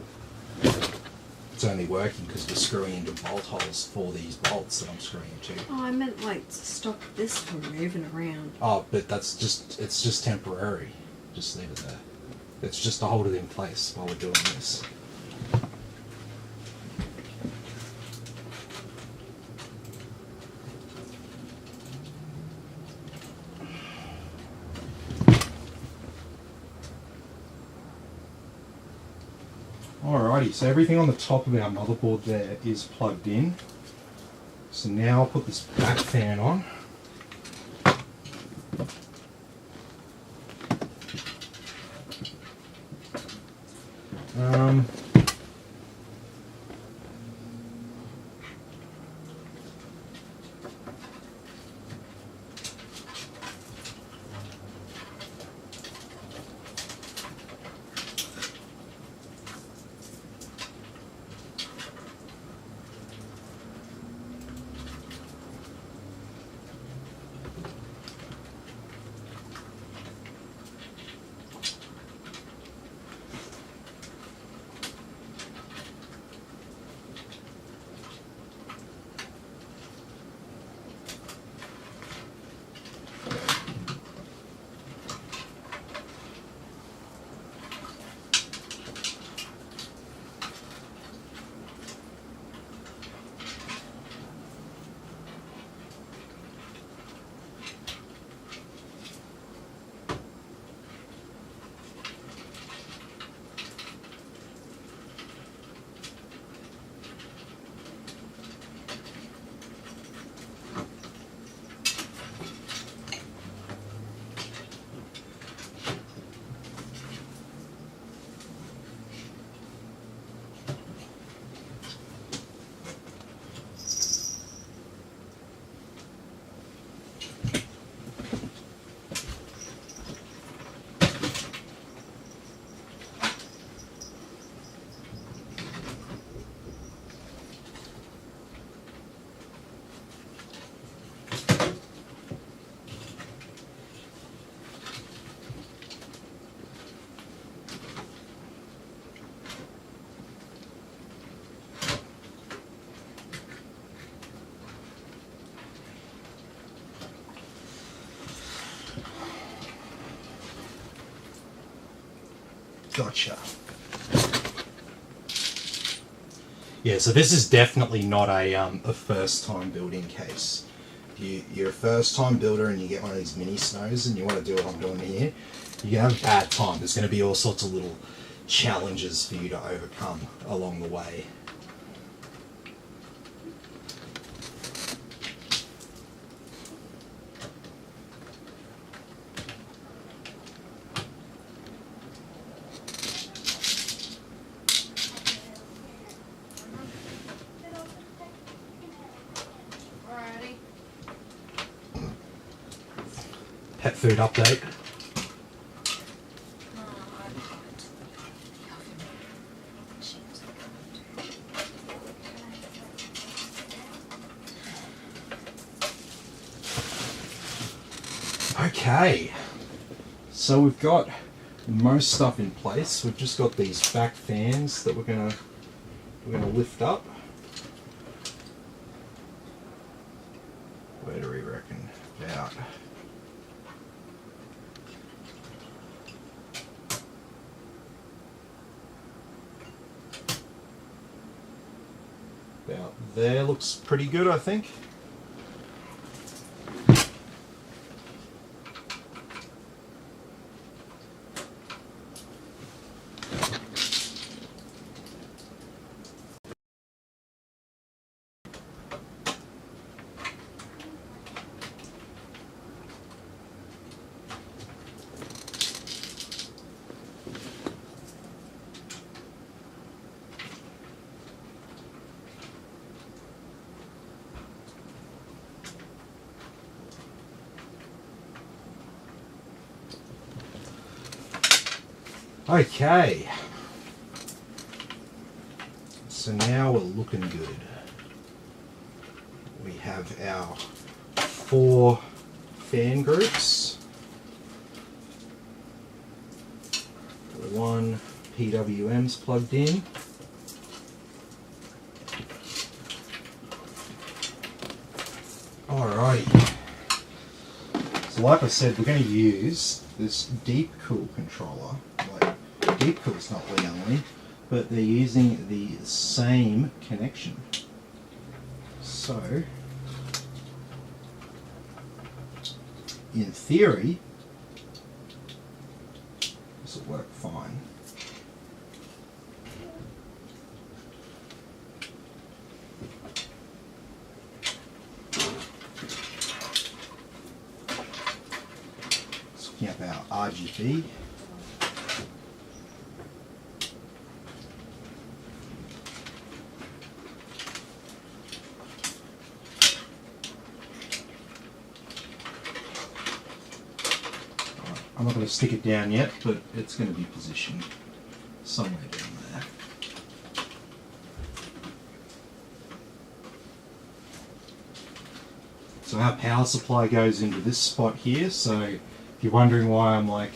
It's only working because we're screwing into bolt holes for these bolts that I'm screwing into. Oh, I meant like to stop this from moving around. Oh, but it's just temporary. Just leave it there. It's just to hold it in place while we're doing this. Alrighty, so everything on the top of our motherboard there is plugged in. So now I'll put this back fan on. Gotcha. Yeah, so this is definitely not a first time building case. If you're a first time builder and you get one of these mini snows and you want to do what I'm doing here, you're going to have a bad time. There's going to be all sorts of little challenges for you to overcome along the way. Pet food update. Okay, so we've got most stuff in place. We've just got these back fans that we're gonna lift up. Where do we reckon? About there, looks pretty good, I think. Okay, so now we're looking good. We have our 4 fan groups, 1 PWM's plugged in, alrighty. So like I said, we're going to use this deep cool controller. Deep cool's not Leonly, but they're using the same connection. So, in theory, this will work fine. Let's looking at our RGB. I'm not going to stick it down yet, but it's going to be positioned somewhere down there. So our power supply goes into this spot here, so if you're wondering why I'm like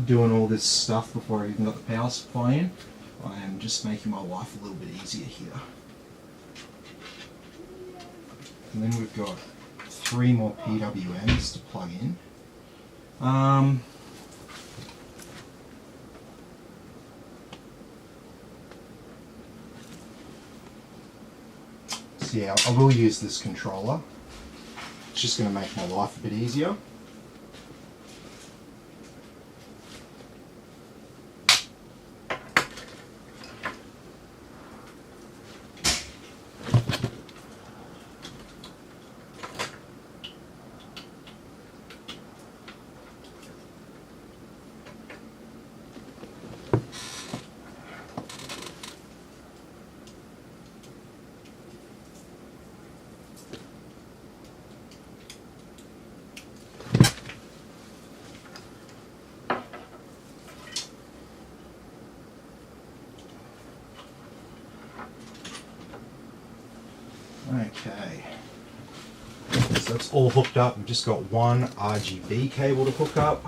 doing all this stuff before I even got the power supply in, I am just making my life a little bit easier here. And then we've got 3 more PWMs to plug in. So yeah, I will use this controller. It's just going to make my life a bit easier. Okay, so that's all hooked up. We've just got 1 RGB cable to hook up.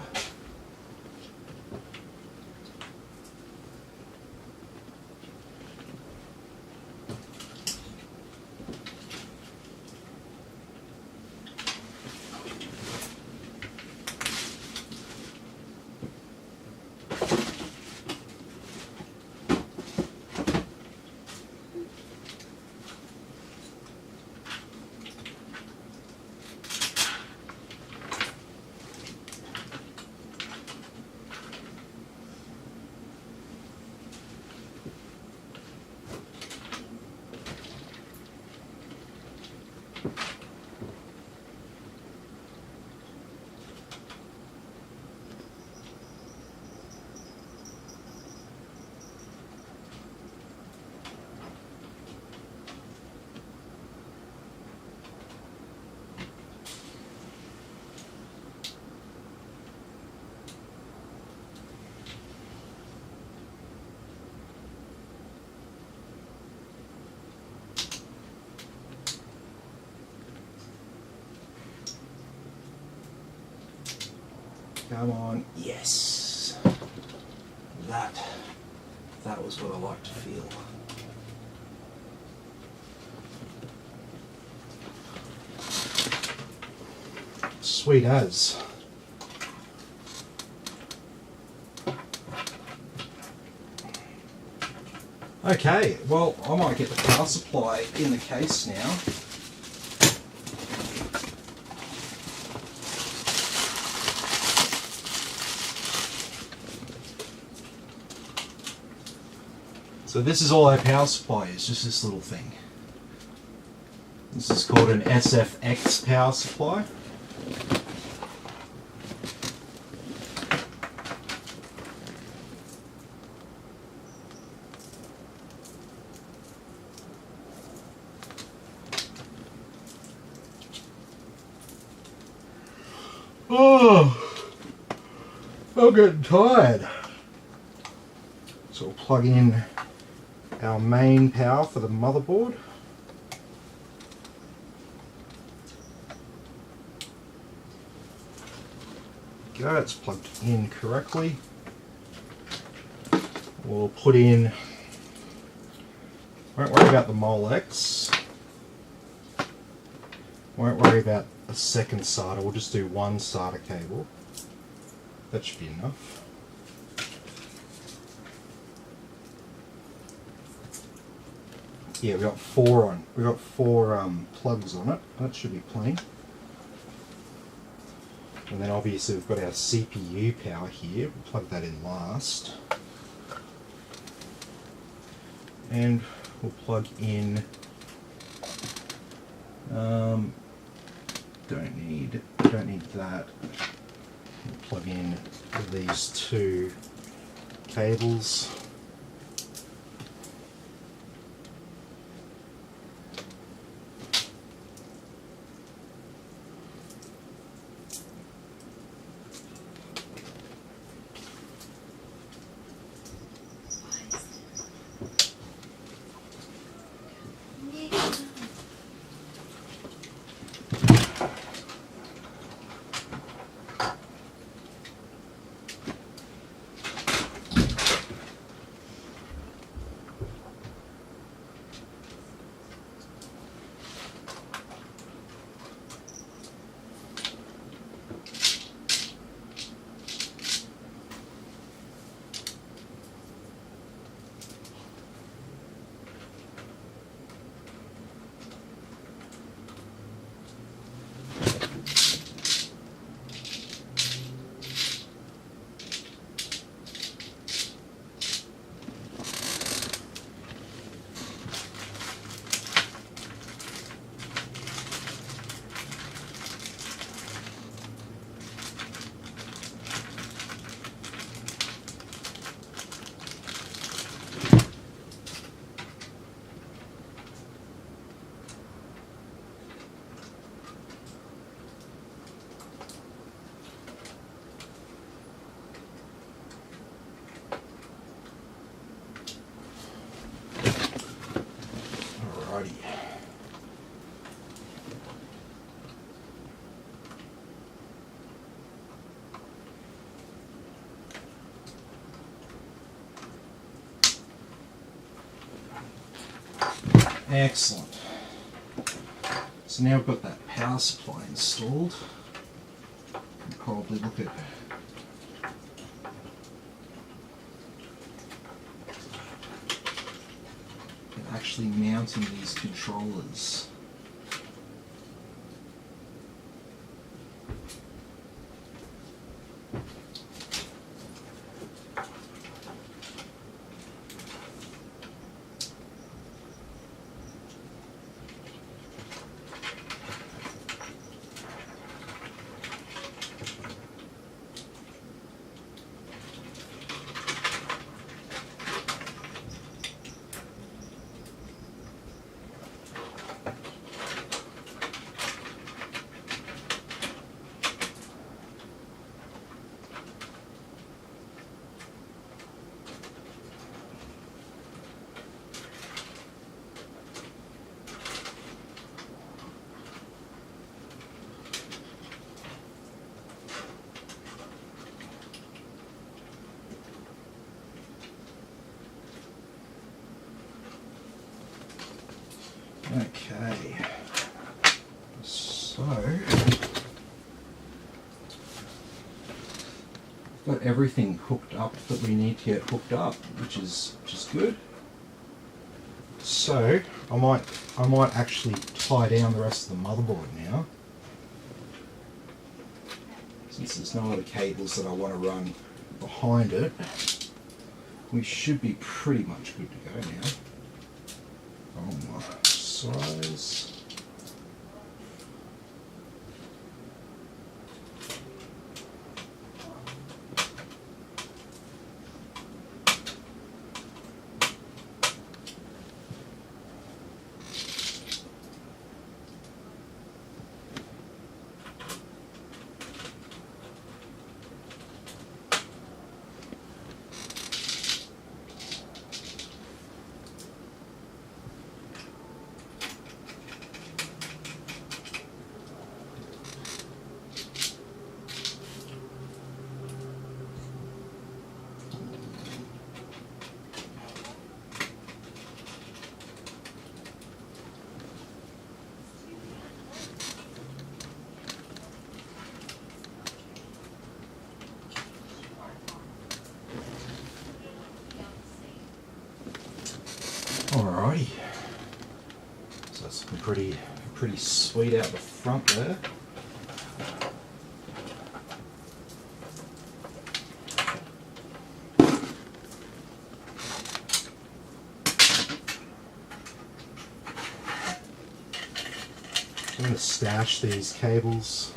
Come on, yes. That was what I like to feel. Sweet as. Okay, well, I might get the power supply in the case now. So this is all our power supply is, just this little thing. This is called an SFX power supply. Oh, I'm getting tired. So we'll plug in our main power for the motherboard. Go, it's plugged in correctly. We'll put in, won't worry about the Molex. Won't worry about a second SATA, we'll just do one SATA cable. That should be enough. Yeah, we got four plugs on it. That should be plenty. And then obviously we've got our CPU power here. We'll plug that in last. And we'll plug in. Don't need that. We'll plug in these two cables. Alrighty. Excellent. So now we've got that power supply installed. We'll probably look at actually mounting these controllers. got everything hooked up that we need to get hooked up, which is good. So I might actually tie down the rest of the motherboard now, since there's no other cables that I want to run behind it. We should be pretty much good to go now. Oh my size. Alrighty, so that's looking pretty sweet out the front there. I'm going to stash these cables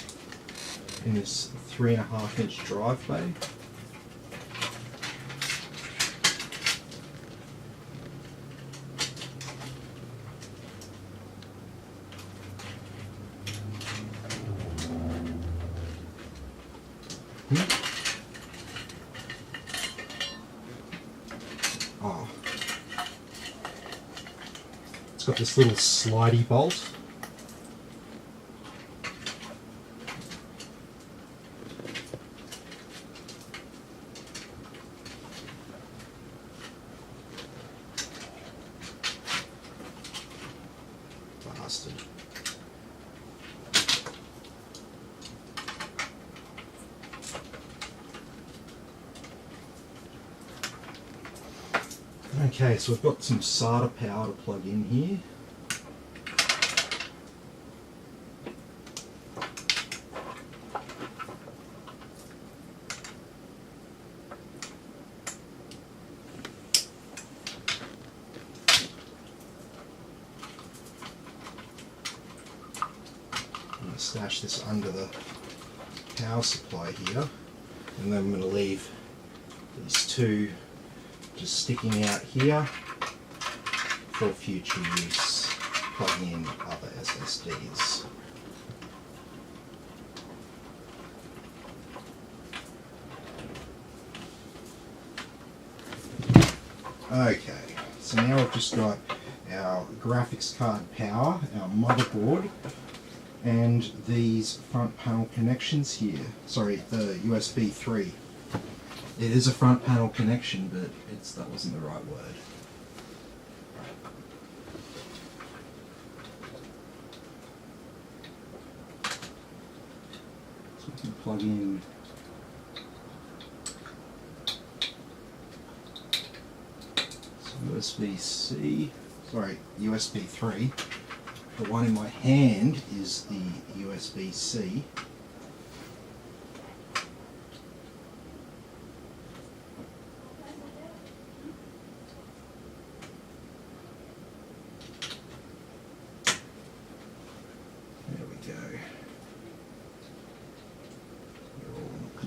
in this 3.5-inch drive bay. Oh, it's got this little slidey bolt. Bastard. Okay, so we've got some solder power to plug in here. I'm going to stash this under the power supply here, and then I'm going to leave these two just sticking out here for future use, plugging in other SSDs. Okay, so now we've just got our graphics card power, our motherboard, and these front panel connections here. Sorry, the USB 3. It is a front panel connection, but that wasn't the right word. So we can plug in some USB-C, sorry, USB 3. The one in my hand is the USB-C.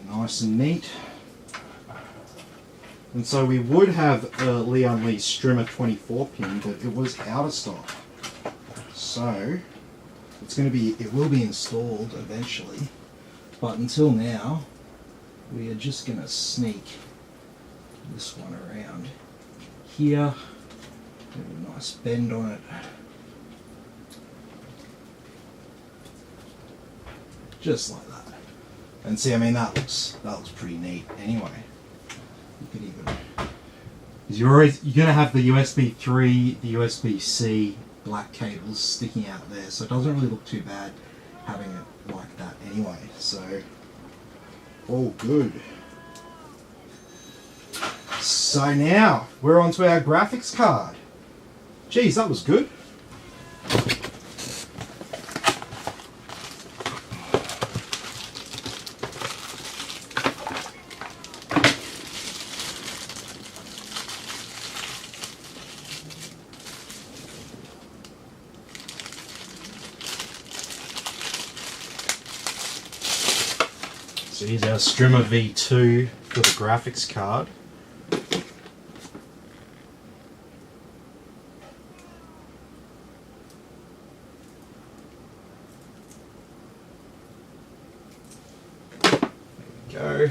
Nice and neat. And so we would have a Leon Lee Strimmer 24 pin, but it was out of stock. So it will be installed eventually, but until now we are just going to sneak this one around here. Get a nice bend on it. Just like that. And see, I mean, that looks pretty neat anyway. You could even, because you're gonna have the USB 3, the USB-C black cables sticking out there, so it doesn't really look too bad having it like that anyway. So all good. So now we're on to our graphics card. Geez, that was good. So here's our Strimmer V2 for the graphics card. There we go.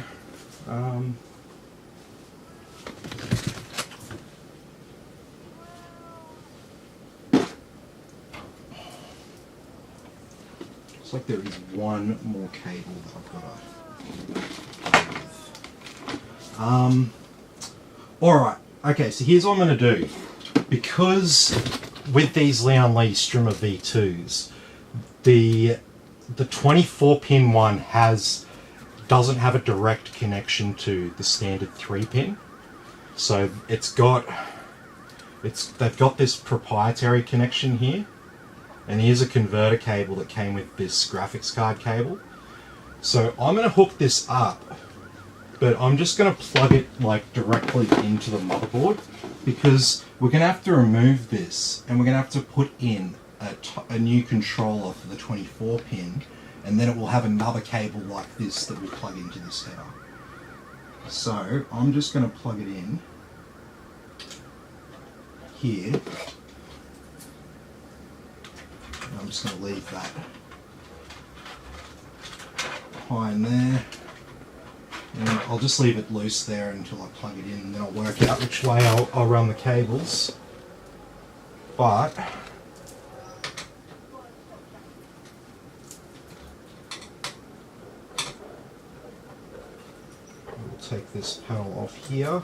Looks like there is one more cable that I've got to. Alright, okay, so here's what I'm going to do. Because with these Leon Lee Strimmer V2s, the 24 pin one doesn't have a direct connection to the standard 3 pin. So they've got this proprietary connection here, and here's a converter cable that came with this graphics card cable. So I'm going to hook this up, but I'm just going to plug it like directly into the motherboard, because we're going to have to remove this and we're going to have to put in a new controller for the 24 pin, and then it will have another cable like this that will plug into this header. So I'm just going to plug it in here. And I'm just going to leave that behind there, and I'll just leave it loose there until I plug it in, and then I'll work out which way I'll run the cables. But we'll take this panel off here.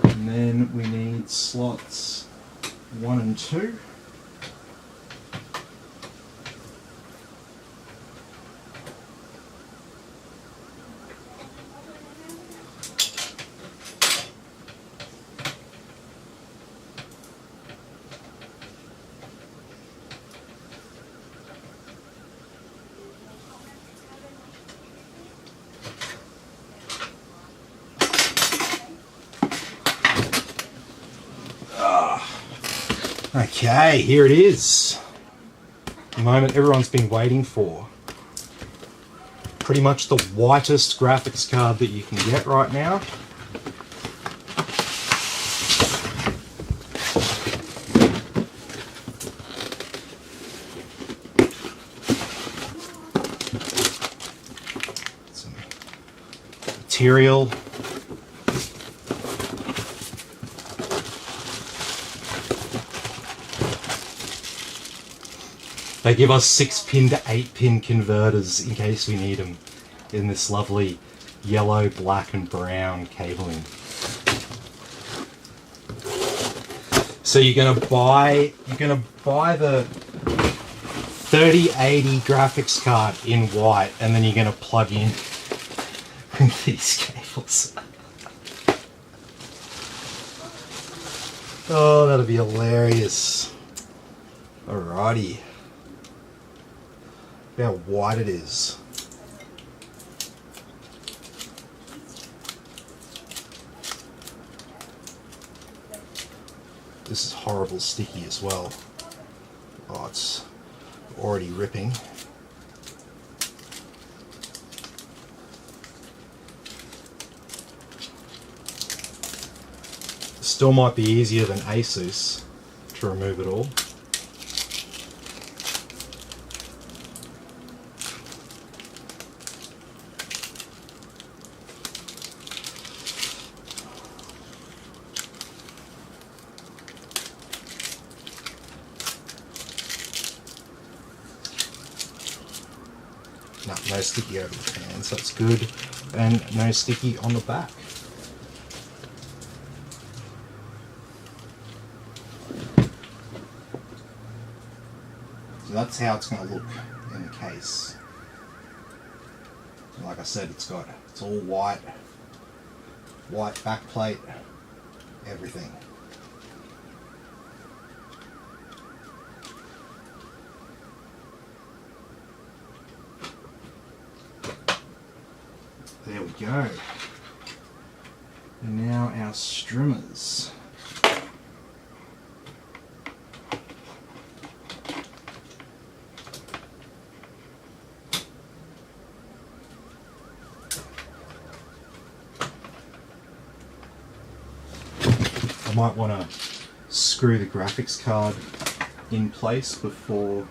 And then we need slots 1 and 2. Okay, here it is. The moment everyone's been waiting for. Pretty much the whitest graphics card that you can get right now. Some material. They give us 6-pin to 8-pin converters in case we need them in this lovely yellow, black and brown cabling. So you're gonna buy the 3080 graphics card in white, and then you're gonna plug in these cables. Oh, that'll be hilarious. Alrighty. Look how white it is. This is horrible sticky as well. Oh, it's already ripping. Still might be easier than Asus to remove it all. No sticky over the fans, that's good. And no sticky on the back. So that's how it's going to look in the case. Like I said, it's all white backplate, everything. There we go. And now our strimmers. I might want to screw the graphics card in place before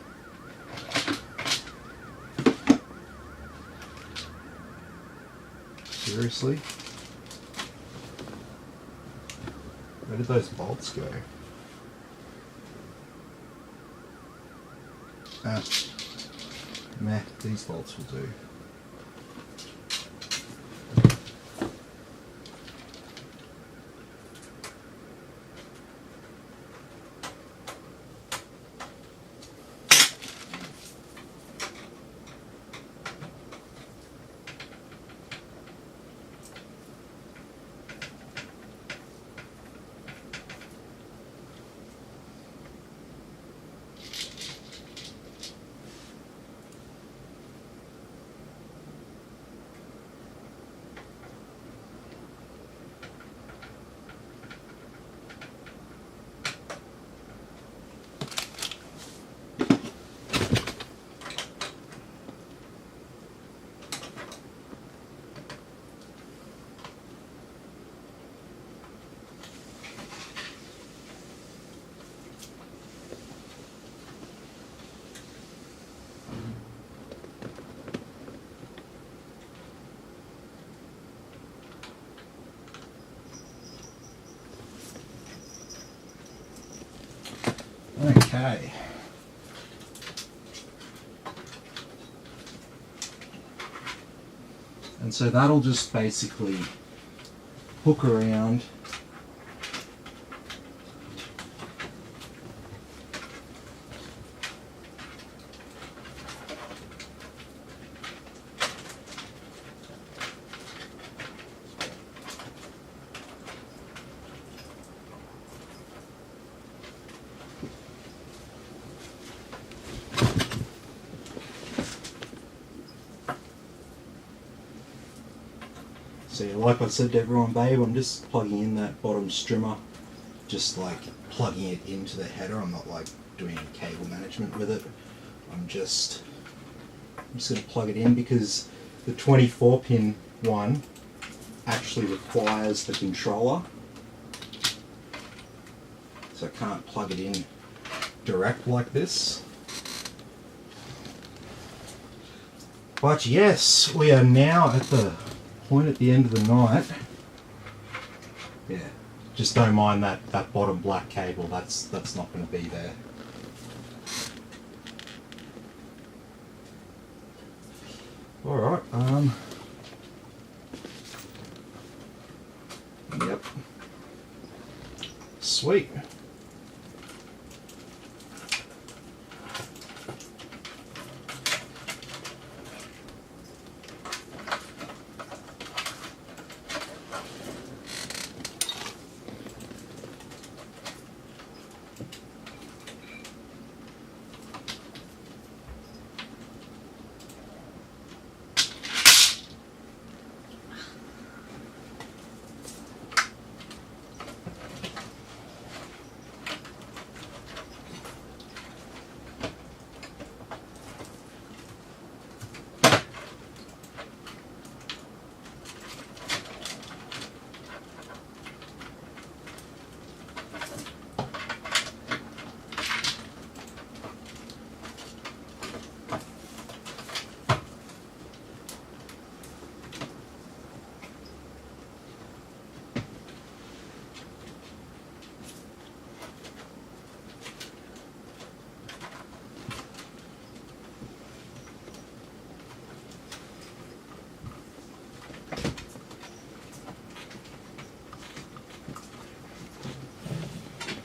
seriously. Where did those bolts go? Meh, these bolts will do. Okay. And so that'll just basically hook around So like I said to everyone, babe, I'm just plugging in that bottom strimmer, just like plugging it into the header. I'm not like doing cable management with it. I'm just going to plug it in because the 24 pin one actually requires the controller. So I can't plug it in direct like this. But yes, we are now at the point at the end of the night. Yeah, just don't mind that bottom black cable. That's not going to be there. All right. Yep. Sweet.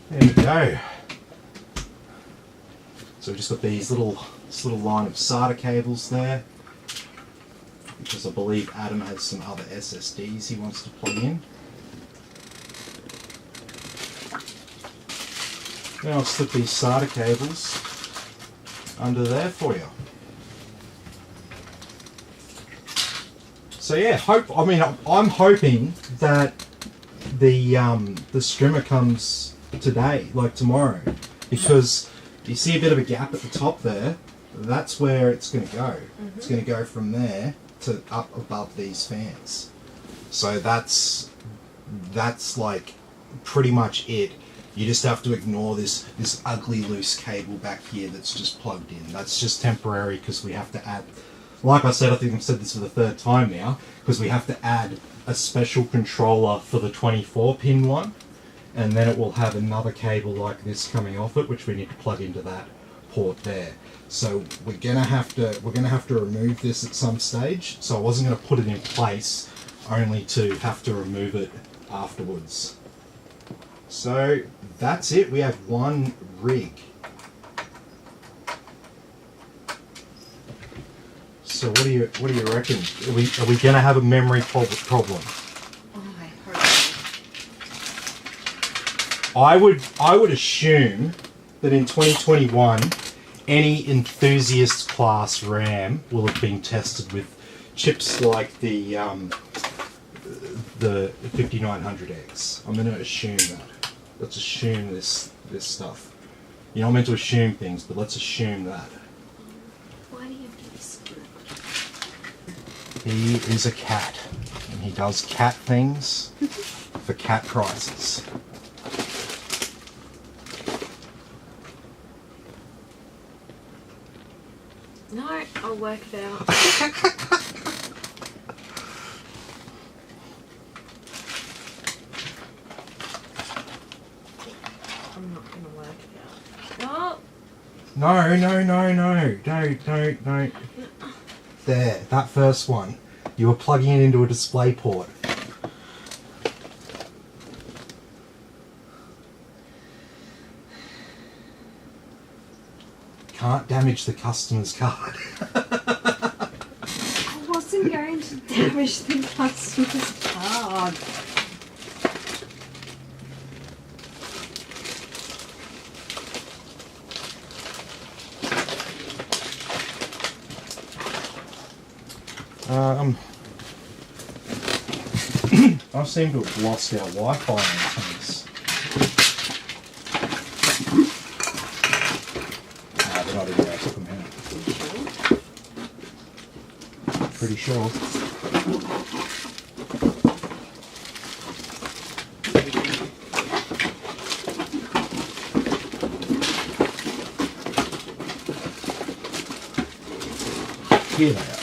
There we go. So we've just got this little line of SATA cables there, because I believe Adam has some other SSDs he wants to plug in. Now I'll slip these SATA cables under there for you. So yeah, I'm hoping that the strimmer comes today, like tomorrow, because you see a bit of a gap at the top there. That's where it's going to go. Mm-hmm. It's going to go from there to up above these fans. So that's like pretty much it. You just have to ignore this ugly loose cable back here that's just plugged in. That's just temporary because we have to add, like I said, I think I've said this for the third time now, because we have to add a special controller for the 24-pin one, and then it will have another cable like this coming off it, which we need to plug into that port there. So we're gonna have to remove this at some stage. So I wasn't gonna put it in place, only to have to remove it afterwards. So that's it. We have one rig. So what do you reckon? Are we gonna have a memory problem? Oh, I hope so. I would assume that in 2021, any enthusiast class RAM will have been tested with chips like the 5900X. I'm going to assume that. Let's assume this stuff. You're not meant to assume things, but let's assume that. Why do you have to be screwed? He is a cat, and he does cat things for cat prices. No, I'll work it out. I'm not going to work it out. Oh! No. Don't. There, that first one. You were plugging it into a display port. Can't damage the customer's card. I wasn't going to damage the customer's card. I seem to have lost our Wi-Fi antennas. They're not in there. I took them out. Pretty sure. Here they are.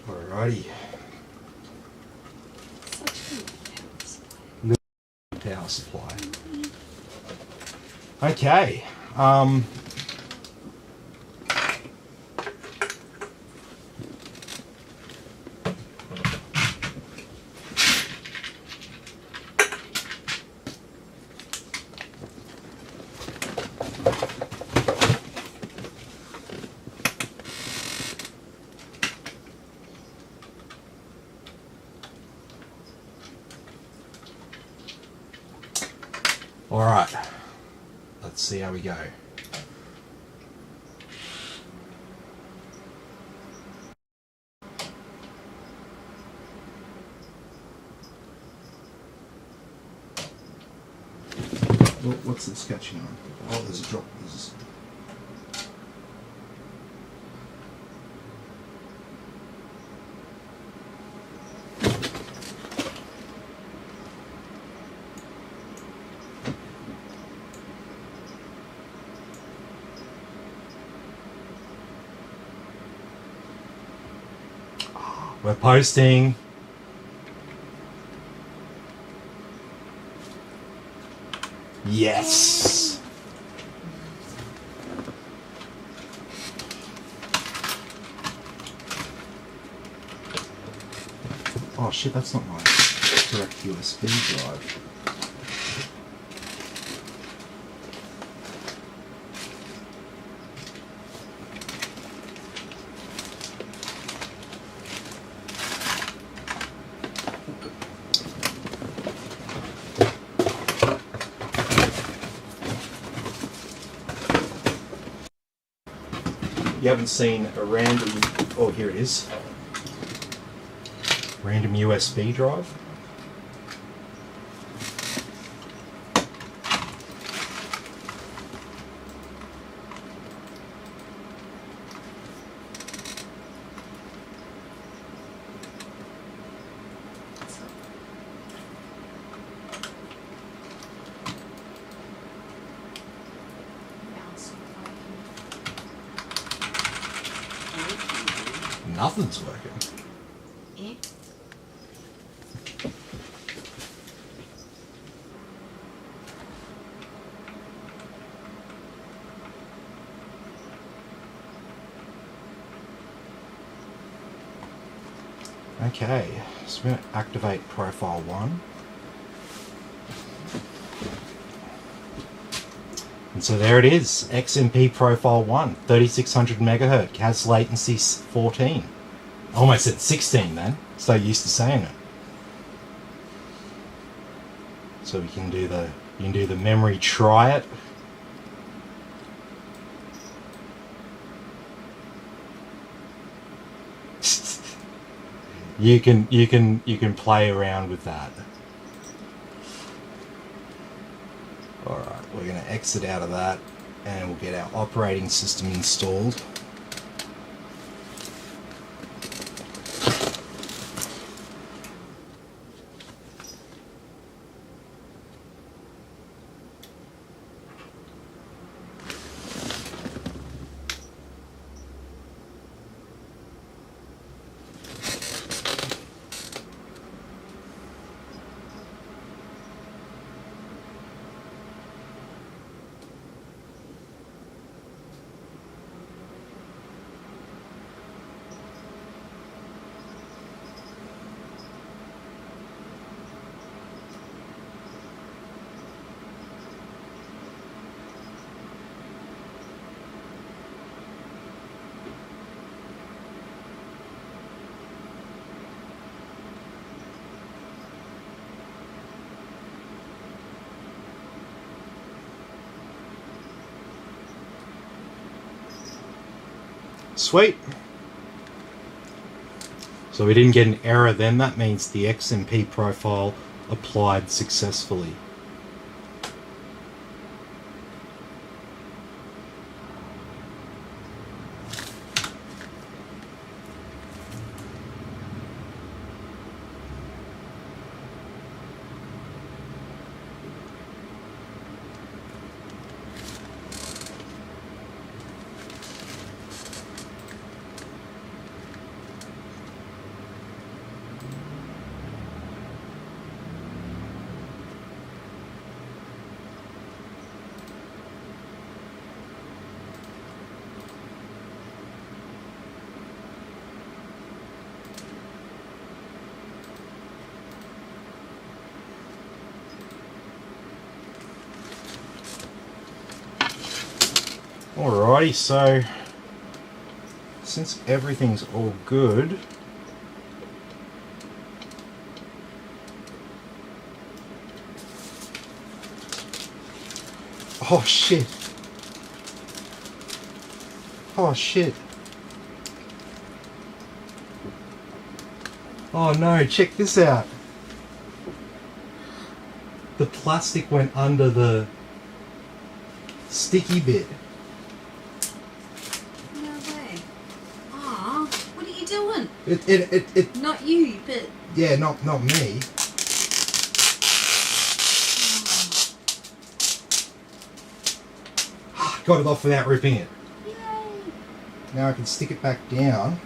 Alrighty. Little power supply. Okay. Alright, let's see how we go. What's this catching on? Oh, there's a drop. We're posting. Yes. Oh shit, that's not my direct USB drive. You haven't seen a random, oh here it is, random USB drive. Nothing's working. Yeah. Okay, so we're going to activate profile 1. And so there it is, XMP profile 1, 3600 megahertz, has latency 14. I almost said 16 then, so used to saying it. So we can do the memory try it. You can play around with that. Alright, we're going to exit out of that and we'll get our operating system installed. Sweet. So we didn't get an error then. That means the XMP profile applied successfully. Alrighty, so since everything's all good, oh shit, oh shit, oh no, check this out, the plastic went under the sticky bit. It Not you, but... Yeah, not me. Got it off without ripping it. Yay! Now I can stick it back down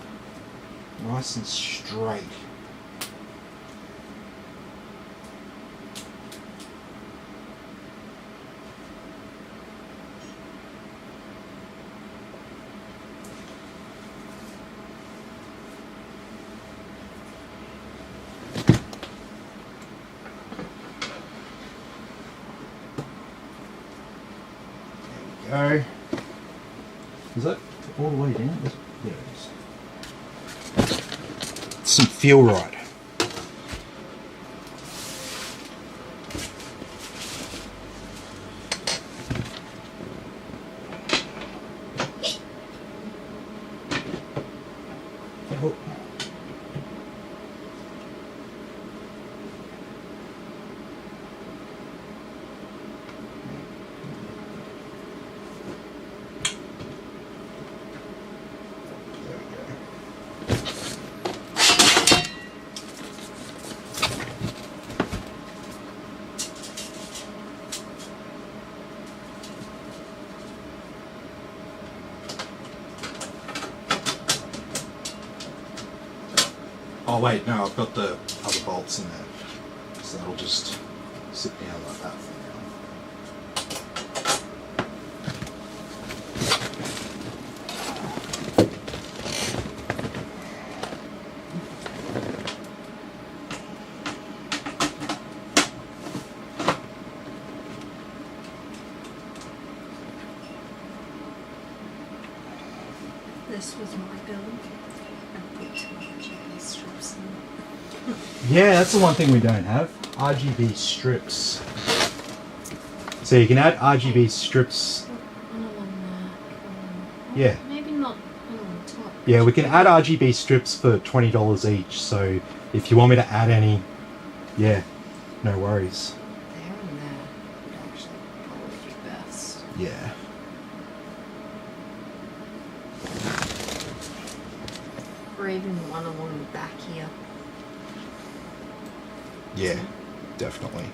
Nice and straight. There we go. Is that all the way down? There it is. Some feel right. Oh. Oh wait, no, I've got the other bolts in there, so that'll just sit down like that for now. This was my build. I put some RGB strips in. Yeah, that's the one thing we don't have. RGB strips. So you can add RGB strips. Yeah. Maybe not on top. Yeah, we can add RGB strips for $20 each. So if you want me to add any, yeah, no worries. There and there would actually probably be best. Yeah. Or even one along the back here. Yeah, definitely.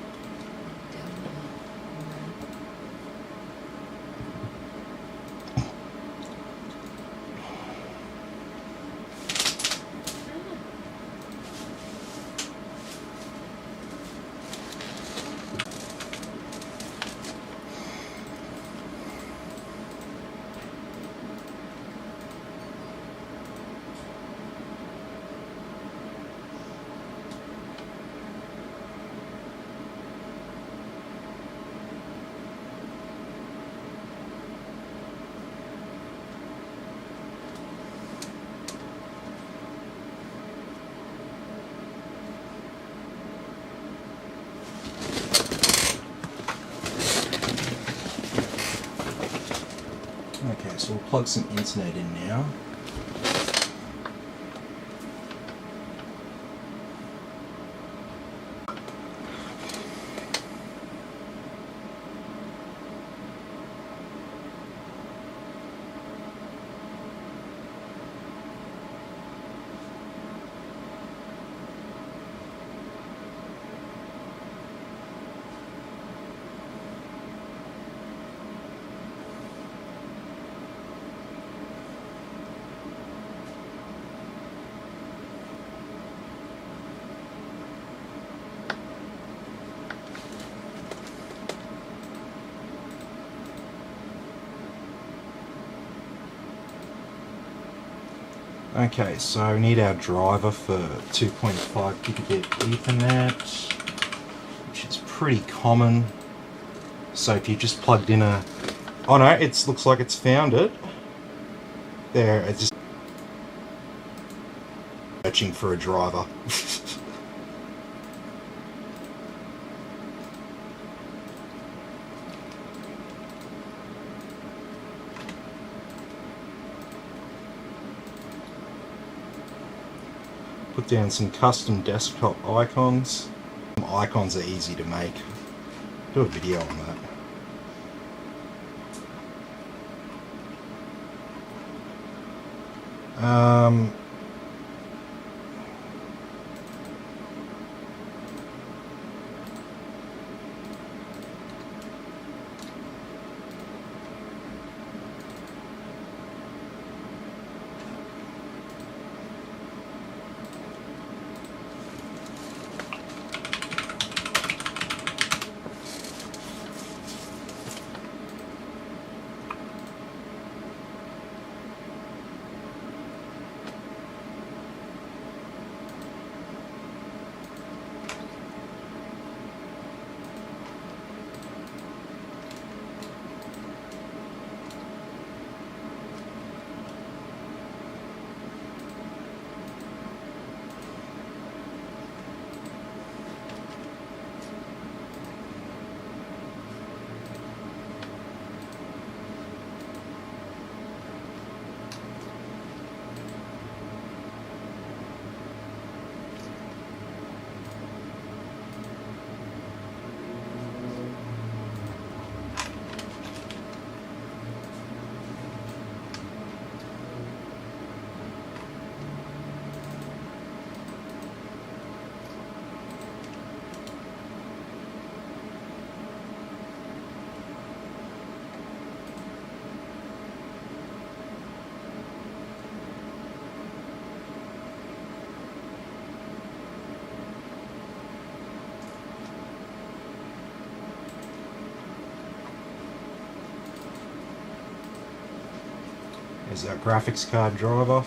Okay, so we'll plug some internet in now. Okay, so we need our driver for 2.5 gigabit Ethernet, which is pretty common. So if you just plugged in a... Oh no, it looks like it's found it. There, it's just searching for a driver. Put down some custom desktop icons. Icons are easy to make. Do a video on that. There's our graphics card driver.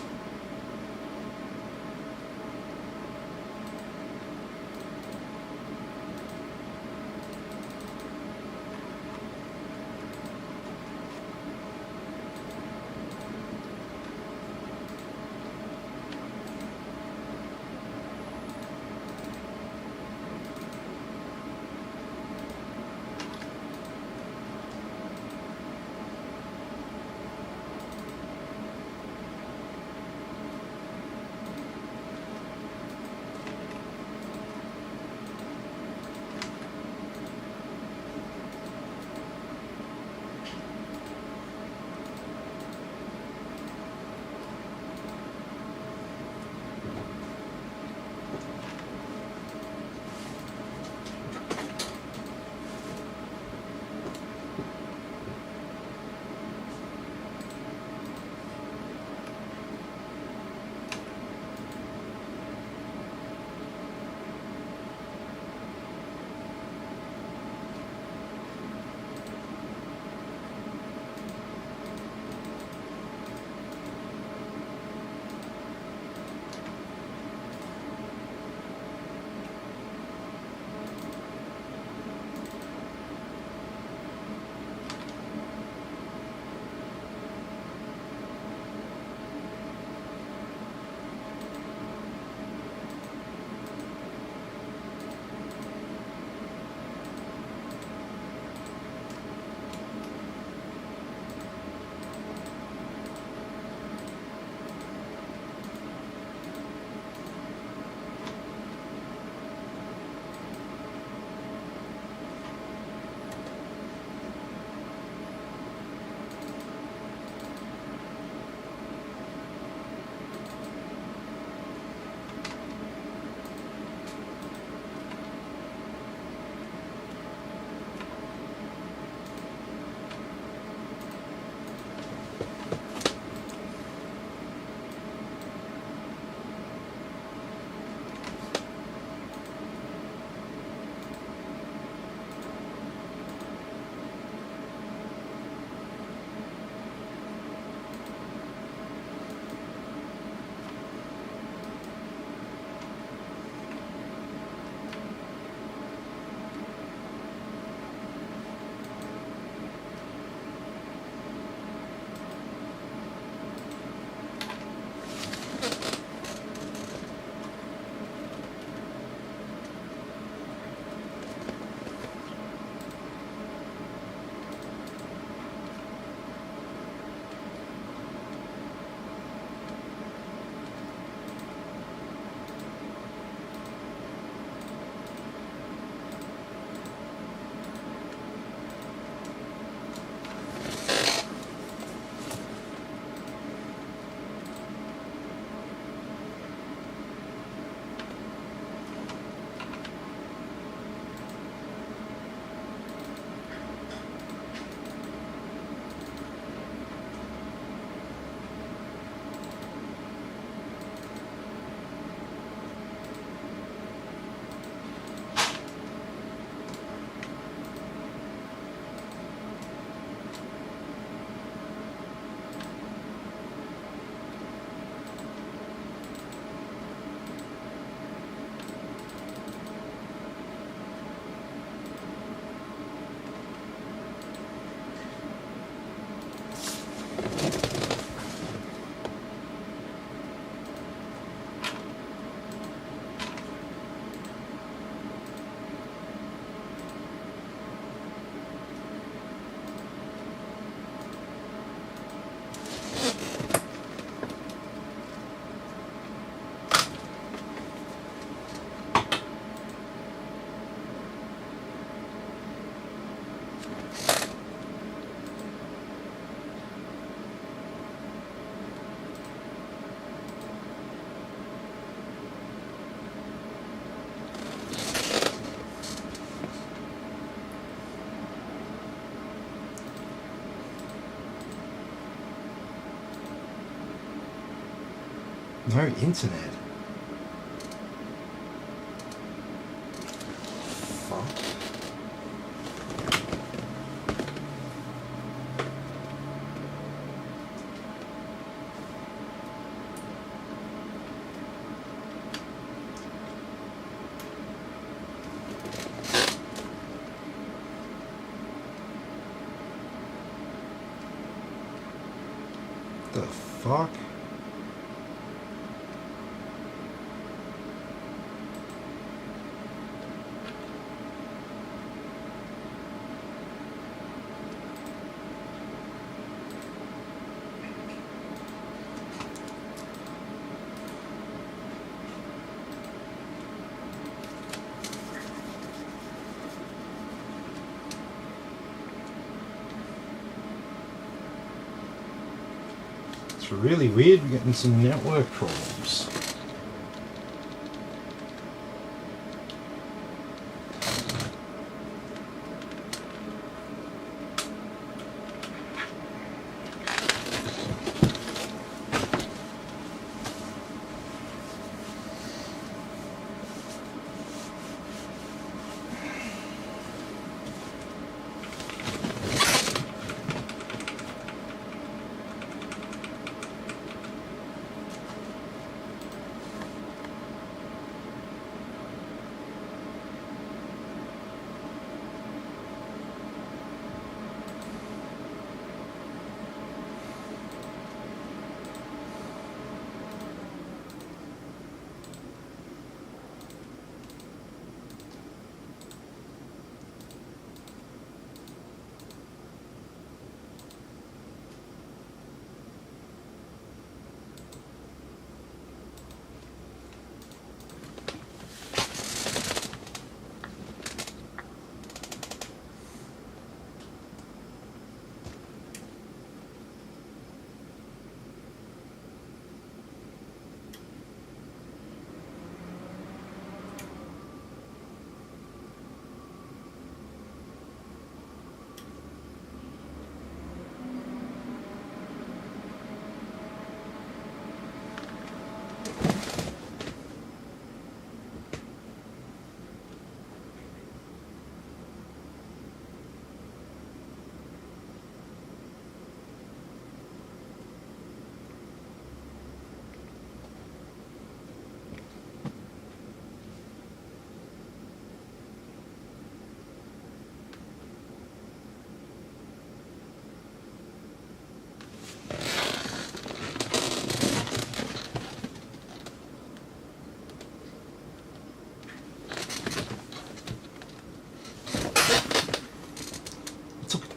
No internet. Fuck. The fuck? It's really weird, we're getting some network problems.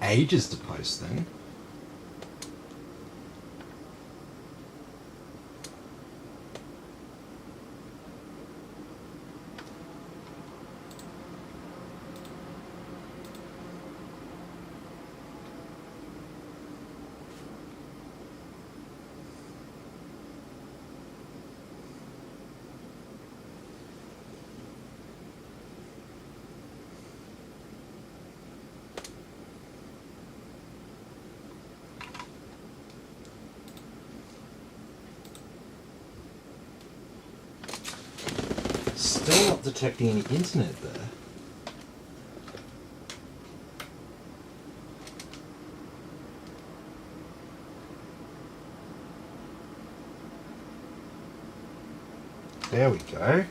Ages to post then. Still not detecting any internet there. There we go.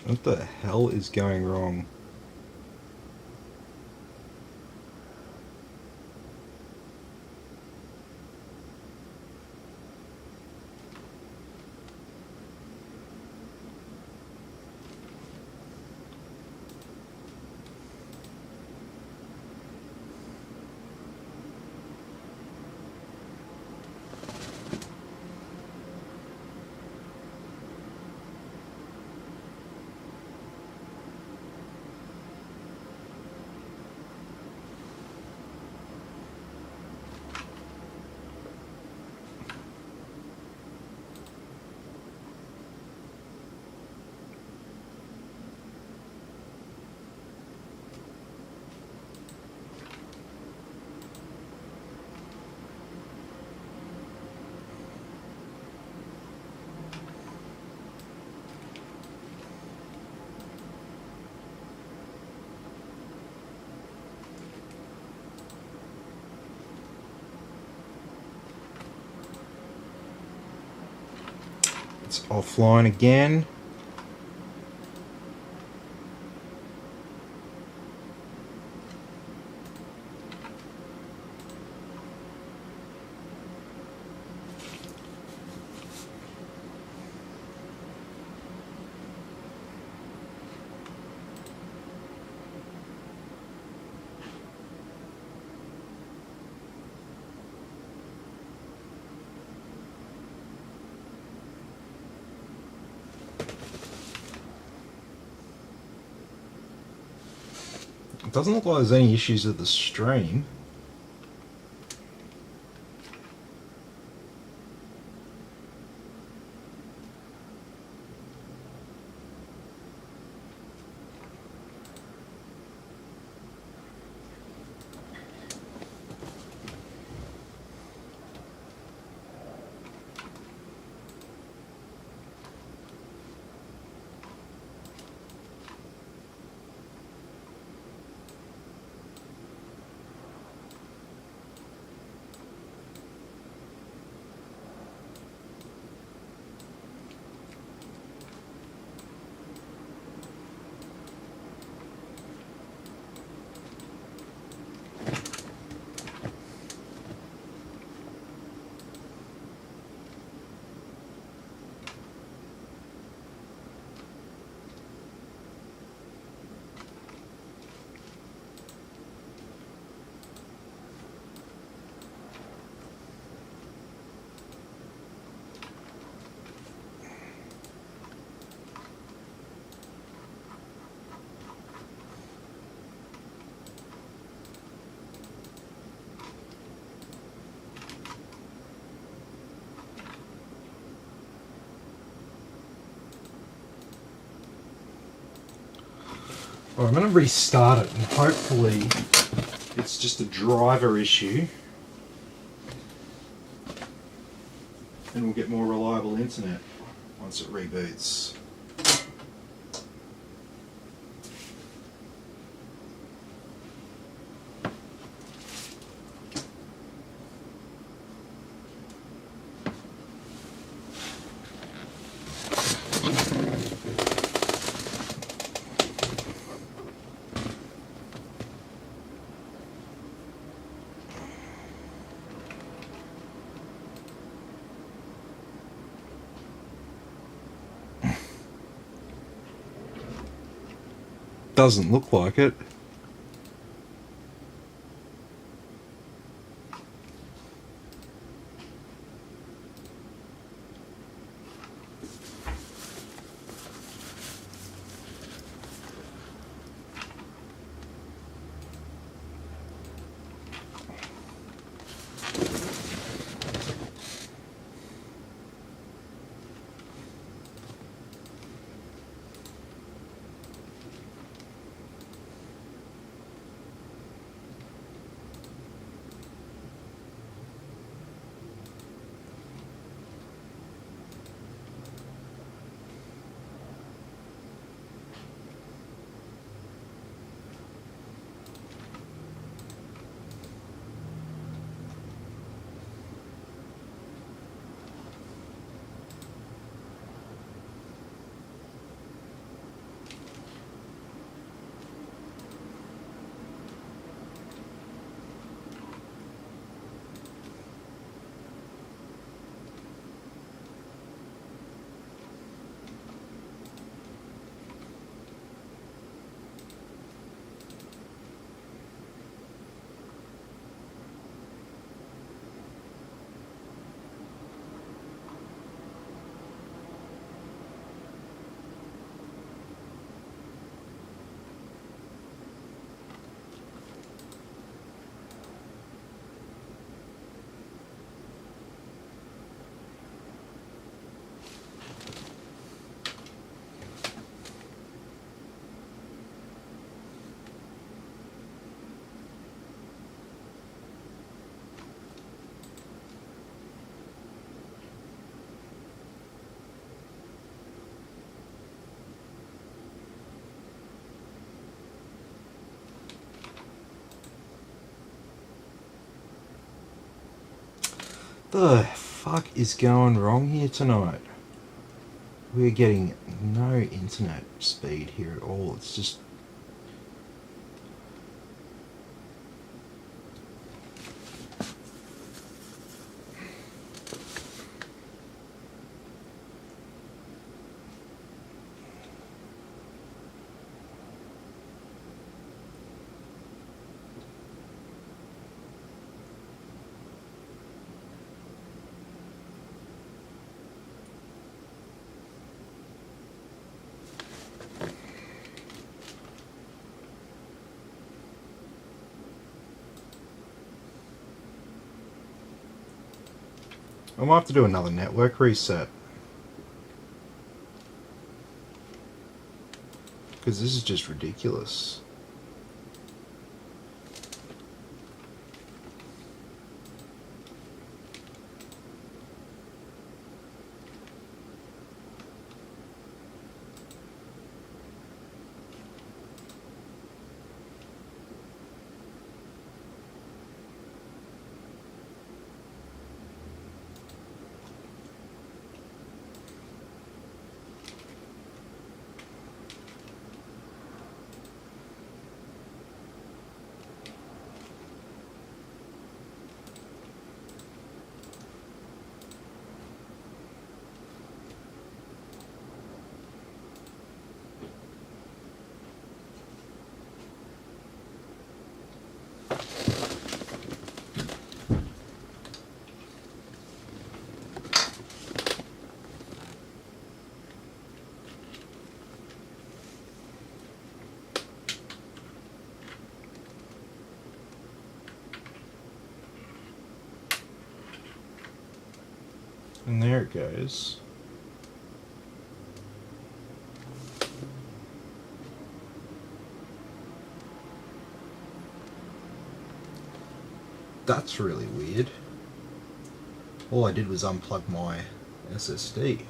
What the hell is going wrong? It's offline again. It doesn't look like there's any issues with the stream. Well, I'm going to restart it and hopefully it's just a driver issue and we'll get more reliable internet once it reboots. Doesn't look like it. The fuck is going wrong here tonight? we're getting no internet speed here at all. It's just... I might have to do another network reset. Because this is just ridiculous. And there it goes. That's really weird. All I did was unplug my SSD.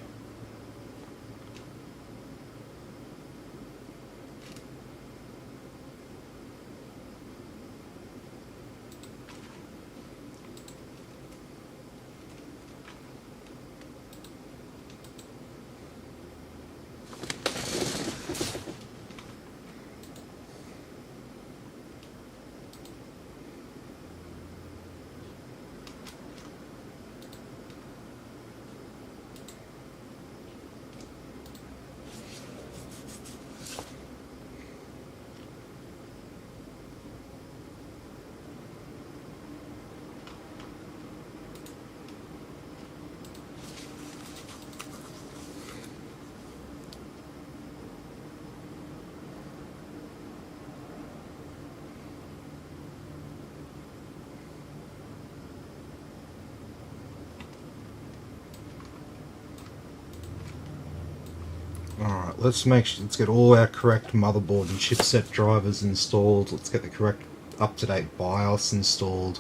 Alright, let's get all our correct motherboard and chipset drivers installed. Let's get the correct up-to-date BIOS installed.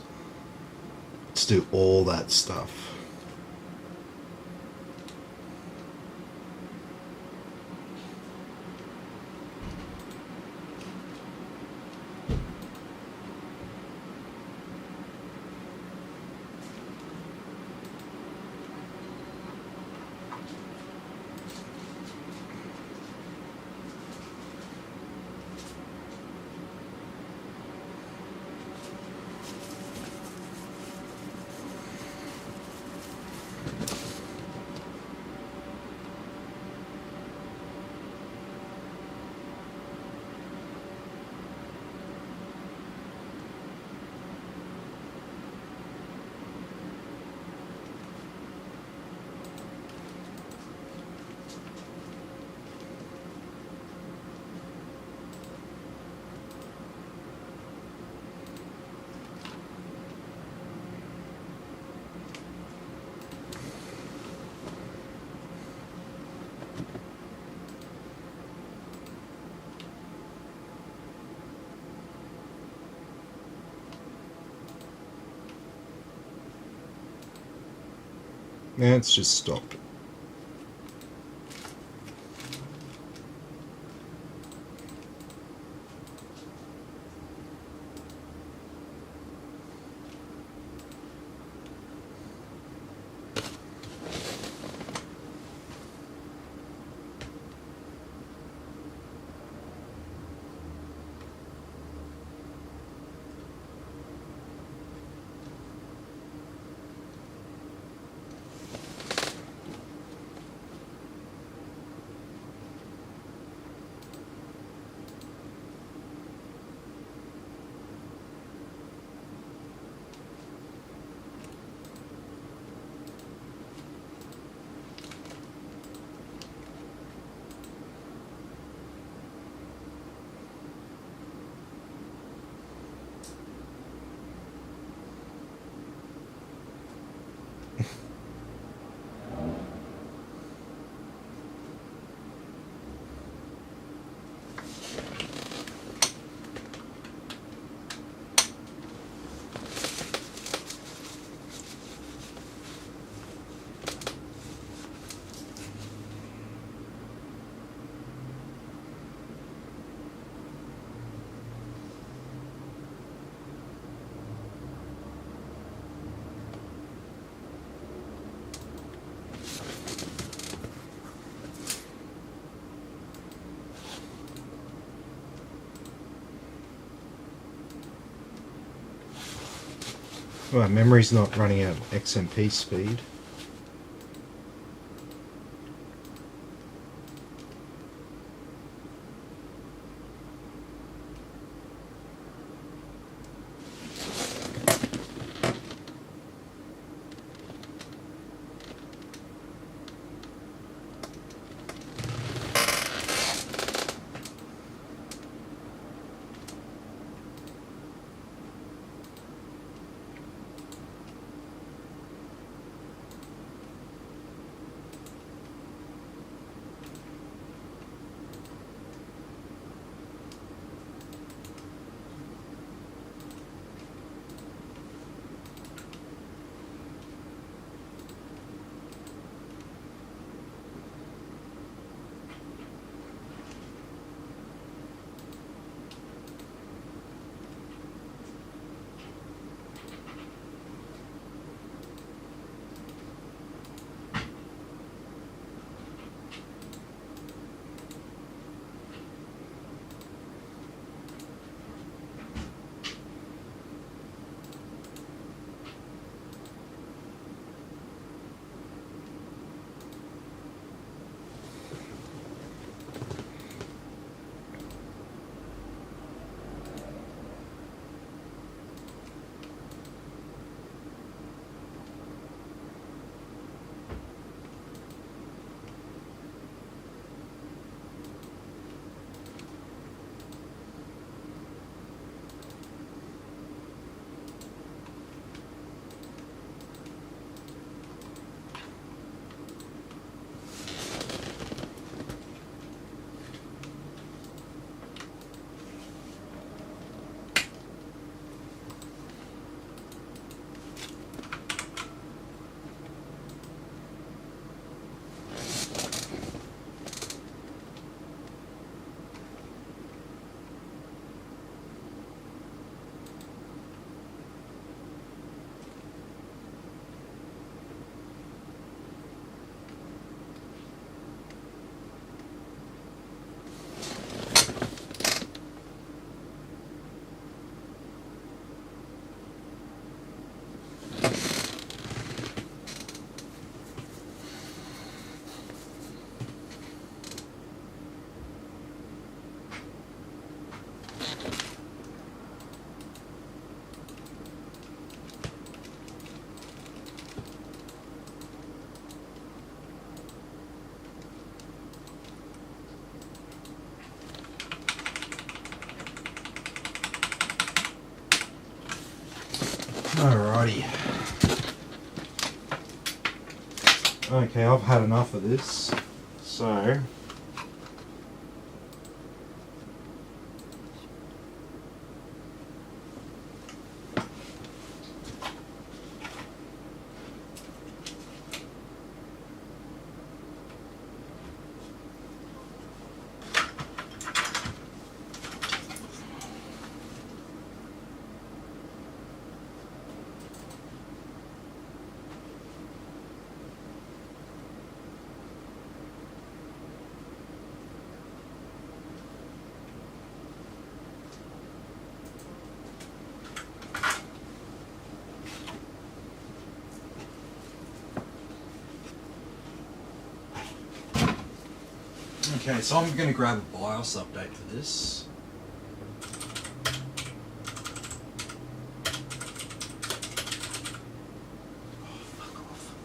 Let's do all that stuff. And it's just stopped. Well, memory's not running at XMP speed. Alrighty. Okay, I've had enough of this. So okay, so I'm going to grab a BIOS update for this. Oh, fuck off.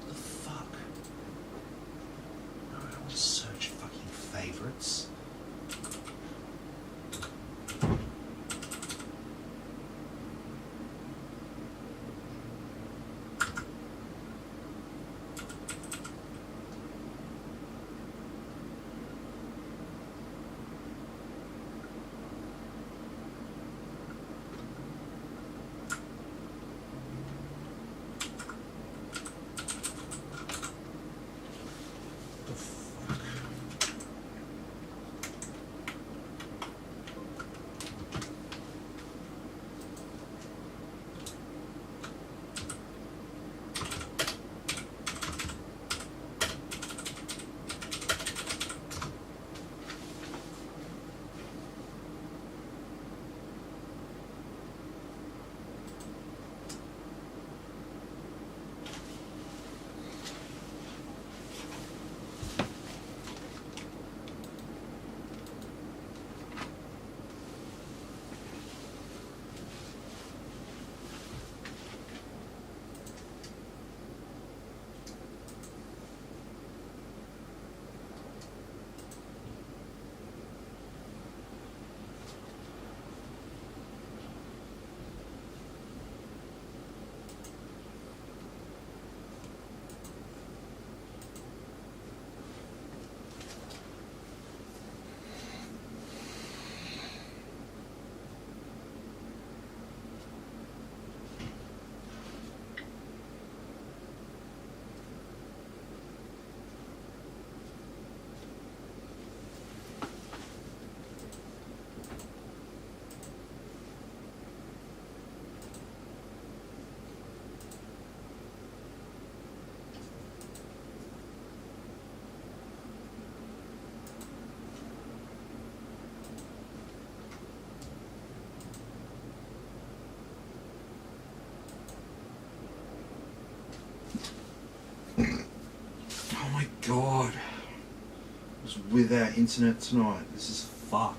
What the fuck? No, I don't want to search fucking favorites. god. What's with our internet tonight? This is fucked.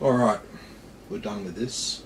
Alright, we're done with this.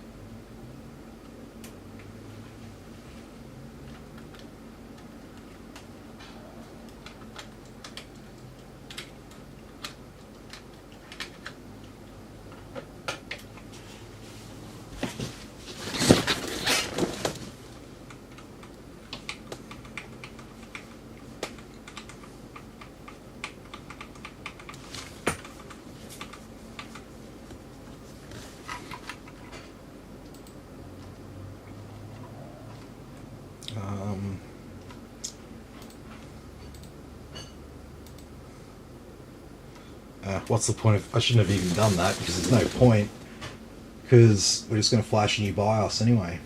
What's the point of... I shouldn't have even done that, because there's no point. Because we're just going to flash a new BIOS anyway.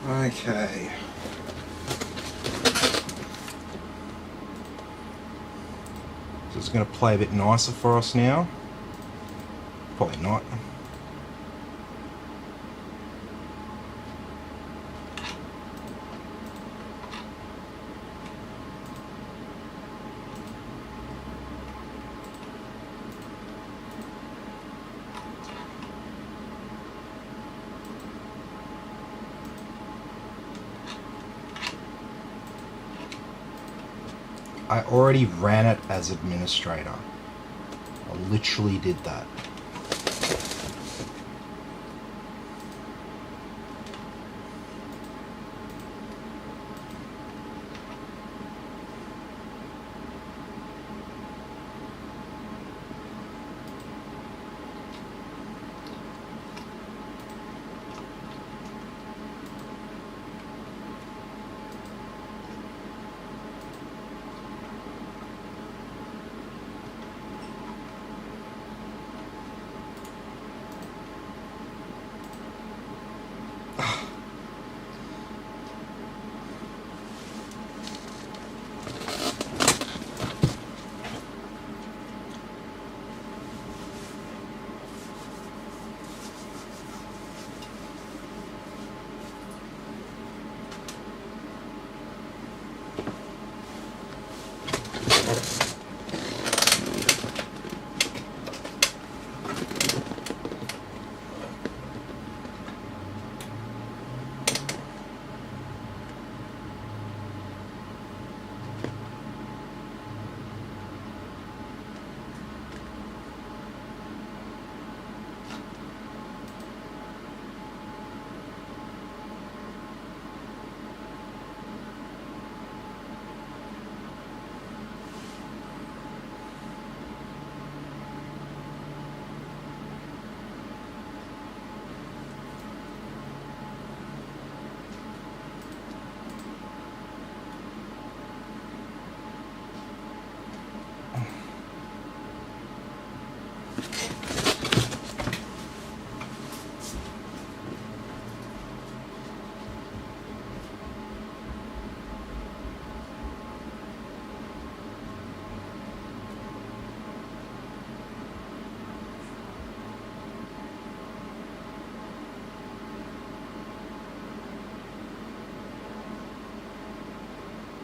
Okay. So it's going to play a bit nicer for us now. Probably not. I already ran it as administrator. I literally did that.